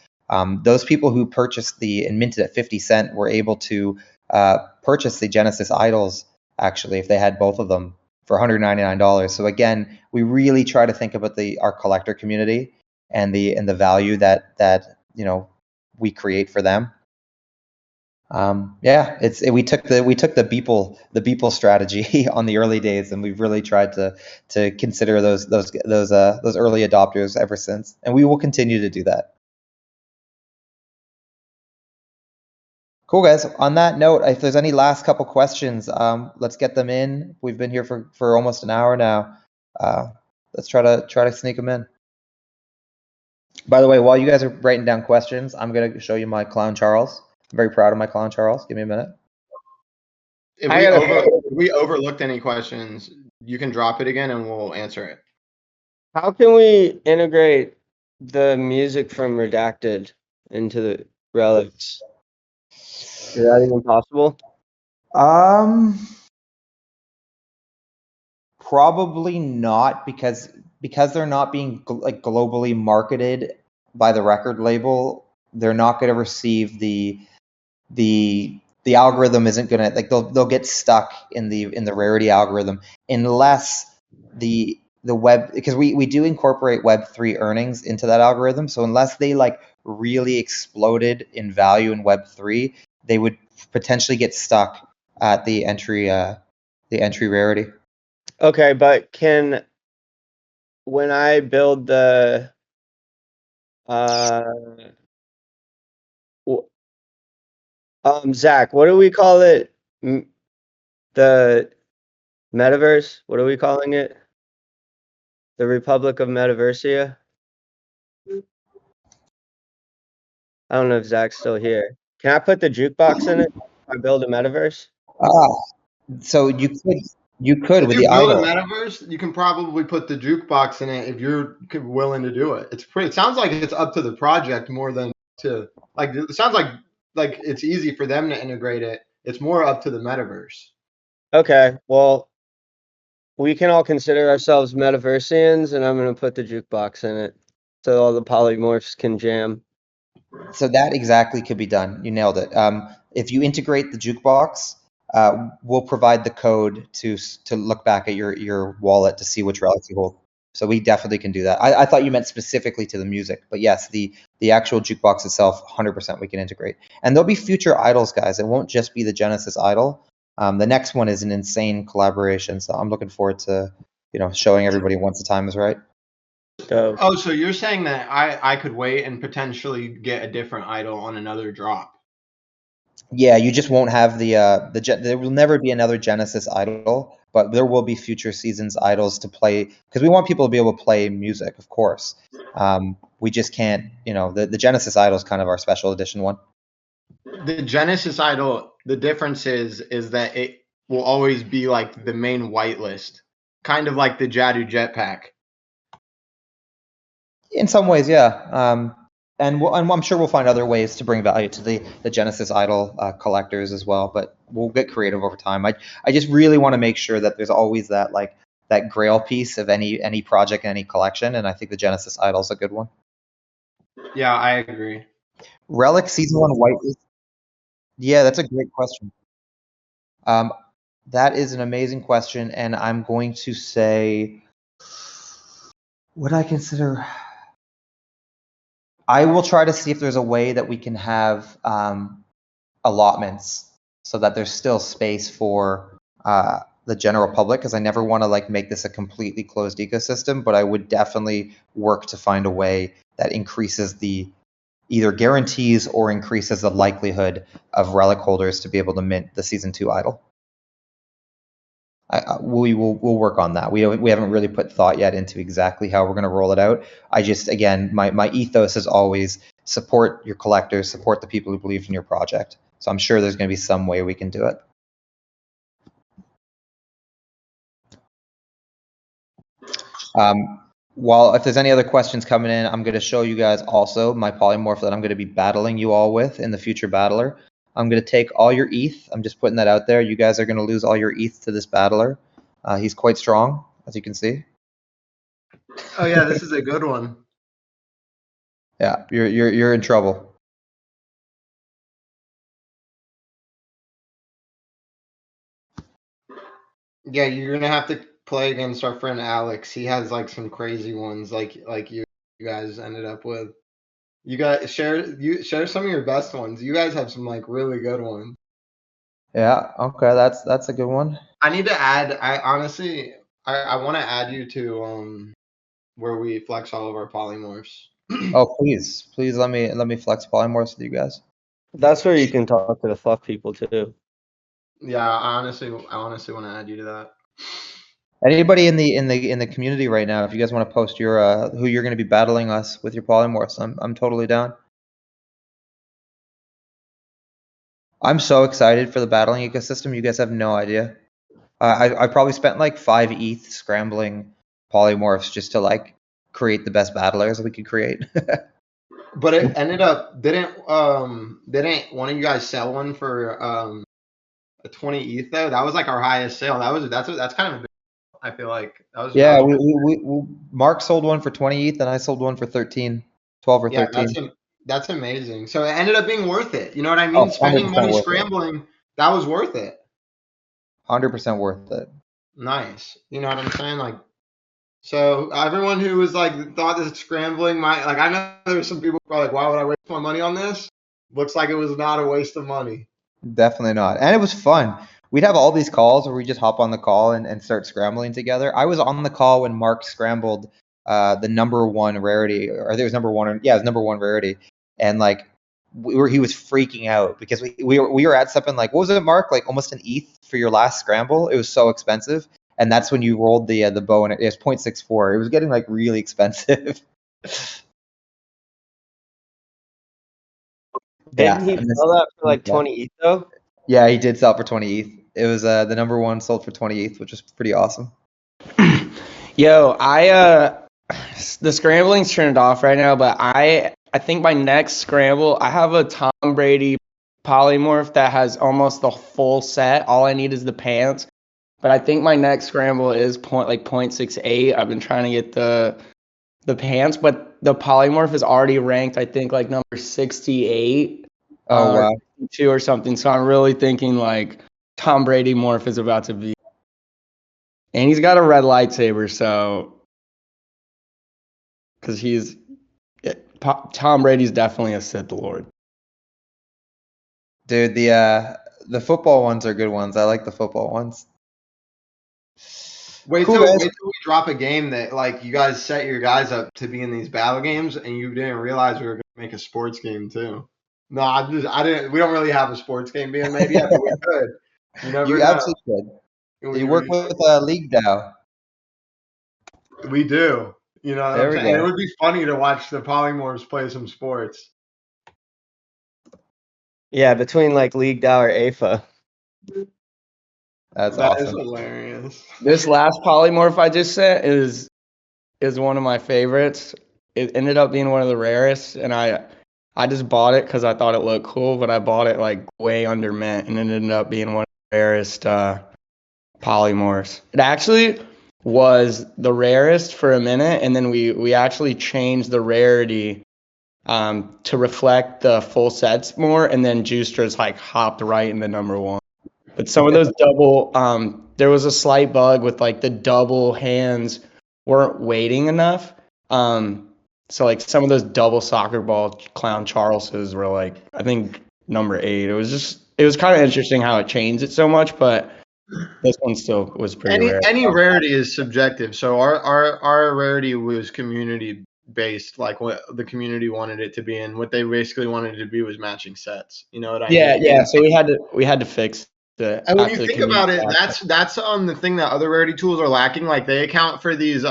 Those people who purchased and minted at 50 cent were able to purchase the Genesis idols, actually, if they had both of them, for $199. So again, we really try to think about our collector community and the value that we create for them. Yeah, we took the Beeple strategy on the early days, and we've really tried to consider those early adopters ever since, and we will continue to do that. Cool, guys. On that note, if there's any last couple questions, let's get them in. We've been here for almost an hour now. Let's try to sneak them in. By the way, while you guys are writing down questions, I'm going to show you my Clown Charles. I'm very proud of my Clown Charles. Give me a minute. If we overlooked any questions, you can drop it again and we'll answer it. How can we integrate the music from Redacted into the relics? Is that even possible? Probably not, because they're not being globally marketed by the record label. They're not going to receive the algorithm isn't going to, they'll get stuck in the rarity algorithm unless the web, because we do incorporate Web3 earnings into that algorithm. So unless they really exploded in value in Web3, they would potentially get stuck at the entry rarity. Okay, but when I build the Zach, what do we call it? The metaverse? What are we calling it? The Republic of Metaversia? I don't know if Zach's still here. Can I put the jukebox in it if I build a metaverse? So you could If with you the build idol. a metaverse, you can probably put the jukebox in it if you're willing to do it. It sounds like it's up to the project more than to it sounds like it's easy for them to integrate it. It's more up to the metaverse. Okay, well, we can all consider ourselves metaversians, and I'm going to put the jukebox in it so all the polymorphs can jam. So that exactly could be done. You nailed it. If you integrate the jukebox, we'll provide the code to look back at your wallet to see which relics you hold. So we definitely can do that. I thought you meant specifically to the music, but yes, the actual jukebox itself, 100% we can integrate. And there'll be future idols, guys. It won't just be the Genesis idol. The next one is an insane collaboration, so I'm looking forward to showing everybody once the time is right. So, Oh, so you're saying that I could wait and potentially get a different idol on another drop? Yeah, you just won't have there will never be another Genesis idol, but there will be future seasons idols to play, because we want people to be able to play music, of course. We just can't, the Genesis idol is kind of our special edition one. The Genesis idol, the difference is that it will always be like the main whitelist, kind of like the Jadu Jetpack. In some ways, yeah. And I'm sure we'll find other ways to bring value to the Genesis idol collectors as well, but we'll get creative over time. I just really want to make sure that there's always that that grail piece of any project, any collection, and I think the Genesis idol is a good one. Yeah, I agree. Relic Season 1 whitelist. Yeah, that's a great question. That is an amazing question, and I'm going to say, what I consider, I will try to see if there's a way that we can have allotments so that there's still space for the general public, because I never want to make this a completely closed ecosystem, but I would definitely work to find a way that increases either guarantees or increases the likelihood of relic holders to be able to mint the Season 2 idol. We'll work on that. We haven't really put thought yet into exactly how we're going to roll it out. I just, again, my ethos is always support your collectors, support the people who believe in your project. So I'm sure there's going to be some way we can do it. While if there's any other questions coming in, I'm going to show you guys also my polymorph that I'm going to be battling you all with in the future battler. I'm going to take all your ETH. I'm just putting that out there. You guys are going to lose all your ETH to this battler. He's quite strong, as you can see. Oh yeah, this is a good one. Yeah, you're in trouble. Yeah, you're gonna have to play against our friend Alex. He has like some crazy ones, like you guys ended up with. You guys share some of your best ones. You guys have some like really good ones. Yeah, okay, that's a good one. I need to add. I honestly, I want to add you to where we flex all of our polymorphs. Oh, please let me flex polymorphs with you guys. That's where you can talk to the fluff people too. Yeah, I honestly want to add you to that. Anybody in the community right now, if you guys want to post your who you're going to be battling us with your polymorphs, I'm totally down. I'm so excited for the battling ecosystem. You guys have no idea. I probably spent like 5 ETH scrambling polymorphs just to like create the best battlers we could create. But it ended up didn't one of you guys sell one for a 20 ETH though? That was like our highest sale. That's kind of a big, I feel like that was Yeah, that was we Mark sold one for 20 ETH and I sold one for 13, 12 or yeah, 13. that's amazing. So it ended up being worth it. You know what I Oh, mean? Spending 100% money worth it. scrambling, that was worth it. 100% worth it. Nice. You know what I'm saying? Like, so everyone who was like thought this scrambling might like I know there's some people who are like, why would I waste my money on this? Looks like it was not a waste of money. Definitely not. And it was fun. We'd have all these calls where we just hop on the call and start scrambling together. I was on the call when Mark scrambled the #1 rarity, or I think it was #1. Yeah, it was #1 rarity. And like he was freaking out because we were at something like, what was it, Mark? Like almost an ETH for your last scramble. It was so expensive. And that's when you rolled the bow, and it was 0.64. It was getting like really expensive. Didn't he sell that for like 20 ETH though? Yeah, he did sell for 20 ETH. It was the #1 sold for 20 ETH, which was pretty awesome. Yo, the scrambling's turned off right now, but I think my next scramble, I have a Tom Brady polymorph that has almost the full set. All I need is the pants. But I think my next scramble is 0.68. I've been trying to get the pants, but the polymorph is already ranked, I think, like number 68. Oh, wow. 62 or something. So I'm really thinking like Tom Brady morph is about to be. And he's got a red lightsaber, so because Tom Brady's definitely a Sith Lord. Dude, the football ones are good ones. I like the football ones. Wait Cool, till guys. wait till we drop a game that like you guys set your guys up to be in these battle games, and you didn't realize we were gonna make a sports game too. No, I didn't. We don't really have a sports game being made yet, but we could. You never You know. absolutely should. You work with League now. We do. You know what There I'm we saying? And it go. would be funny to watch the polymorphs play some sports. Yeah, between like League Dow or AFA. That's That is awesome. hilarious. This last polymorph I just sent is one of my favorites. It ended up being one of the rarest, and I just bought it because I thought it looked cool, but I bought it like way under mint, and it ended up being one of the rarest polymorphs. It actually was the rarest for a minute, and then we actually changed the rarity to reflect the full sets more, and then Juicer's like hopped right in the #1. But some of those double, there was a slight bug with like the double hands weren't weighting enough. So like some of those double soccer ball clown Charleses were like, I think #8. It was kind of interesting how it changed it so much, but this one still was pretty rare. Any rarity is subjective. So our rarity was community based, like what the community wanted it to be, and what they basically wanted it to be was matching sets. You know what I mean? Yeah. So we had to fix the. And when after you the think about it, community that's the thing that other rarity tools are lacking. Like they account for these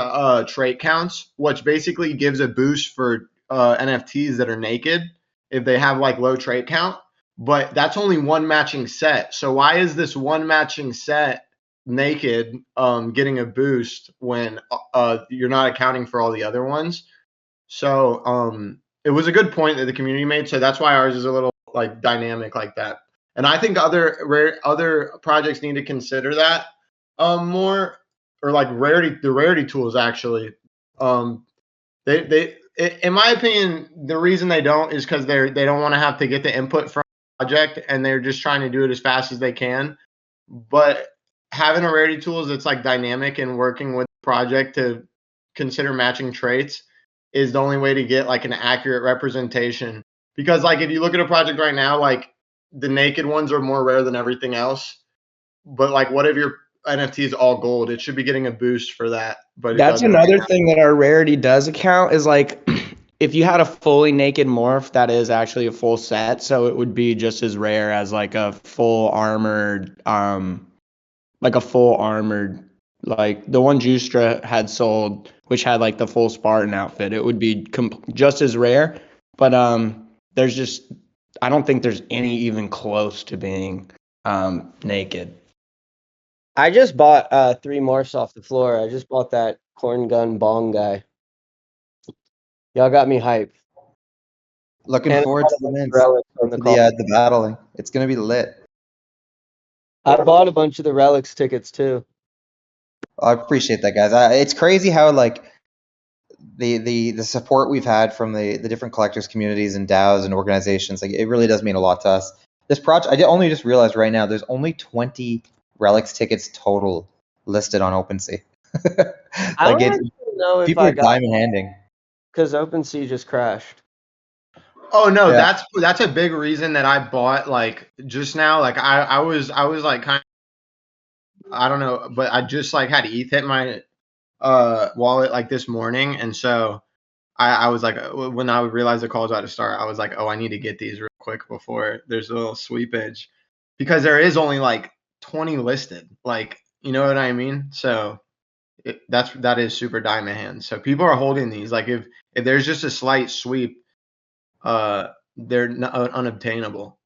trait counts, which basically gives a boost for NFTs that are naked if they have like low trait count. But that's only one matching set. So why is this one matching set naked getting a boost when you're not accounting for all the other ones. So it was a good point that the community made. So that's why ours is a little like dynamic like that. And I think other projects need to consider that more, or like the rarity tools actually. They in my opinion, the reason they don't is because they don't want to have to get the input from the project, and they're just trying to do it as fast as they can. But having a rarity tools that's like dynamic and working with the project to consider matching traits is the only way to get like an accurate representation. Because like if you look at a project right now, like the naked ones are more rare than everything else. But like what if your NFT is all gold? It should be getting a boost for that, but it That's doesn't. another thing that our rarity does account is like if you had a fully naked morph, that is actually a full set, so it would be just as rare as like a full armored, like the one Justra had sold, which had like the full Spartan outfit. It would be just as rare, but there's just I don't think there's any even close to being naked. I just bought 3 morphs off the floor. I just bought that corn gun bong guy. Y'all got me hyped. Looking And I forward bought to a the bunch of mints, relics or on the to call. the battling. It's gonna be lit. I bought a bunch of the relics tickets too. I appreciate that, guys. It's crazy how like the support we've had from the different collectors communities and DAOs and organizations, like it really does mean a lot to us. This project, only just realized right now, there's only 20 relics tickets total listed on OpenSea. I Like don't actually know if people I are got diamond handing. because OpenSea just crashed. Oh no, Yeah. that's a big reason that I bought like just now. Like I was like kind of, I don't know, but I just like had ETH hit my wallet like this morning, and so I was like when I realized the call was about to start, I was like, oh, I need to get these real quick before there's a little sweepage, because there is only like 20 listed. Like you know what I mean? So that is super diamond hands. So people are holding these. Like if there's just a slight sweep, they're unobtainable.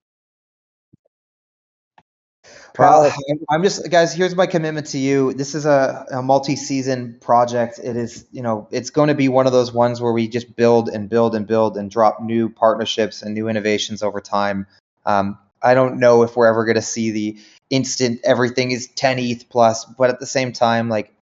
Well, I'm just, guys, here's my commitment to you. This is a multi-season project. It is, it's going to be one of those ones where we just build and build and build and drop new partnerships and new innovations over time. I don't know if we're ever going to see the instant everything is 10 ETH plus, but at the same time, like,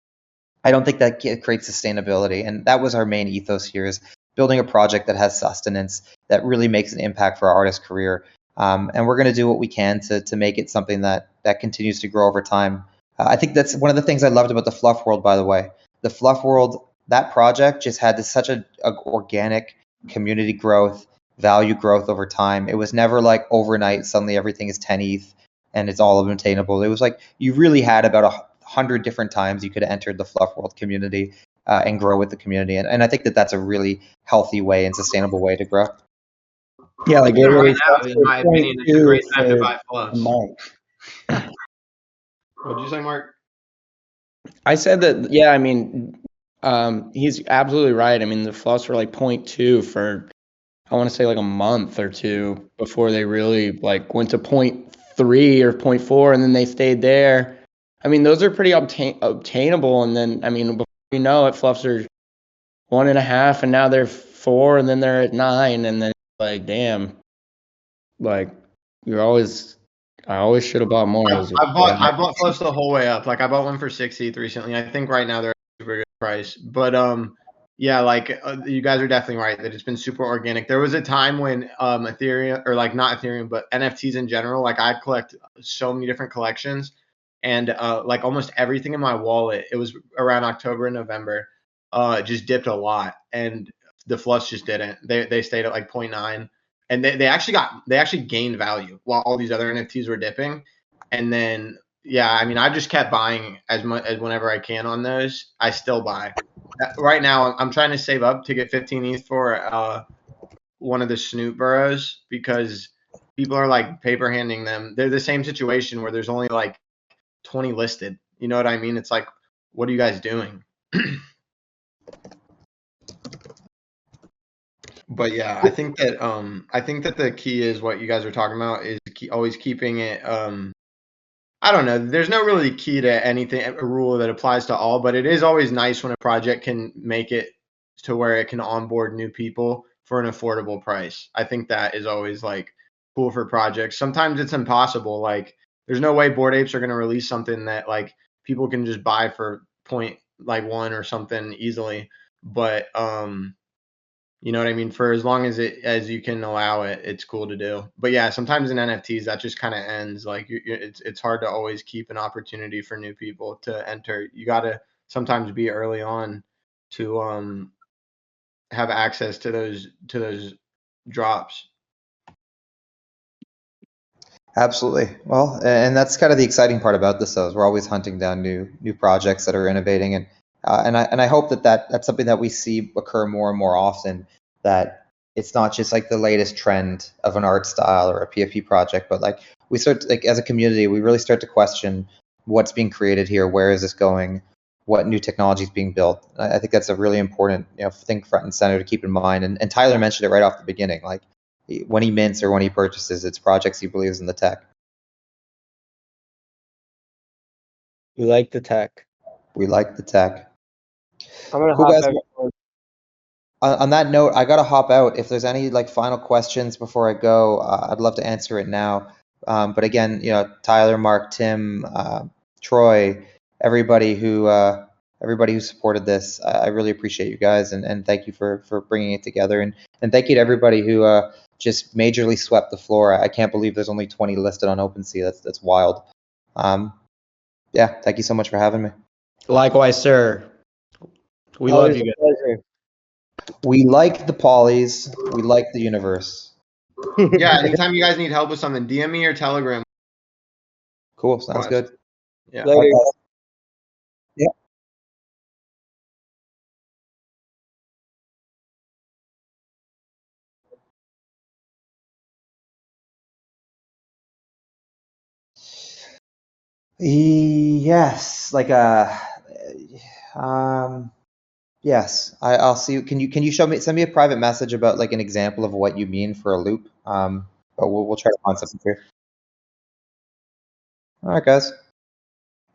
I don't think that creates sustainability. And that was our main ethos here, is building a project that has sustenance, that really makes an impact for our artist career. And we're going to do what we can to make it something that continues to grow over time. I think that's one of the things I loved about the Fluff World, by the way. The Fluff World, that project just had such a organic community growth, value growth over time. It was never like overnight, suddenly everything is 10 ETH and it's all unattainable. It was like you really had about 100 different times you could have entered the Fluff World community and grow with the community. And I think that that's a really healthy way and sustainable way to grow. Yeah, like literally Right now, in my opinion, it's a 0.2 great time to for buy a fluffs. month. What'd you say, Mark? I said that, yeah, I mean, he's absolutely right. I mean, the fluffs were like 0.2 for, I want to say like a month or two before they really like went to 0.3 or 0.4, and then they stayed there. I mean, those are pretty obtainable. And then, I mean, before you know it, fluffs are 1.5, and now they're 4, and then they're at 9, and then like, damn, like I always should have bought more. I bought fluffs the whole way up. Like I bought one for 60 recently. I think right now they're at a super good price. But yeah, like you guys are definitely right that it's been super organic. There was a time when Ethereum, or like not Ethereum, but NFTs in general, like I collect so many different collections, and like almost everything in my wallet, it was around October and November, just dipped a lot, and the fluffs just didn't. They stayed at like 0.9, and they actually gained value while all these other NFTs were dipping. And then yeah, I mean, I just kept buying as much as whenever I can on those. I still buy. Right now, I'm trying to save up to get 15 ETH for one of the Snoop burrows, because people are like paper handing them. They're the same situation where there's only like 20 listed. You know what I mean? It's like, what are you guys doing? But yeah, I think that the key is what you guys are talking about, is always keeping it. I I don't know. There's no really key to anything, a rule that applies to all, but it is always nice when a project can make it to where it can onboard new people for an affordable price. I think that is always like cool for projects. Sometimes it's impossible. Like there's no way Bored Apes are going to release something that like people can just buy for point like one or something easily. But you know what I mean? For as long as you can allow it, it's cool to do. But yeah, sometimes in NFTs that just kind of ends. Like it's hard to always keep an opportunity for new people to enter. You got to sometimes be early on to have access to those drops. Absolutely. Well, and that's kind of the exciting part about this, though, is we're always hunting down new projects that are innovating, and I hope that's something that we see occur more and more often. That it's not just like the latest trend of an art style or a PFP project, but like we start like as a community, we really start to question what's being created here, where is this going, what new technology is being built. I think that's a really important thing front and center to keep in mind. And Tyler mentioned it right off the beginning, like when he mints or when he purchases, it's projects he believes in the tech. We like the tech. We like the tech. I'm gonna Cool, hop guys. out. On that note, I gotta hop out. If there's any like final questions before I go, I'd love to answer it now. But again, Tyler, Mark, Tim, Troy, everybody who supported this, I really appreciate you guys, and thank you for bringing it together, and thank you to everybody who just majorly swept the floor. I can't believe there's only 20 listed on OpenSea. That's wild. Yeah, thank you so much for having me. Likewise, sir. We love Always you a guys. pleasure. We like the polys. We like the universe. Yeah, anytime you guys need help with something, DM me or Telegram. Cool. Sounds good. Yeah. Later. Yeah. Yes, like yes. I'll see. Can you send me a private message about like an example of what you mean for a loop? But we'll try to find something here. All right, guys.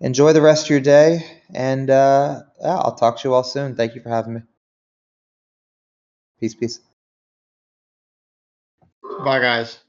Enjoy the rest of your day, and yeah, I'll talk to you all soon. Thank you for having me. Peace, peace. Bye, guys.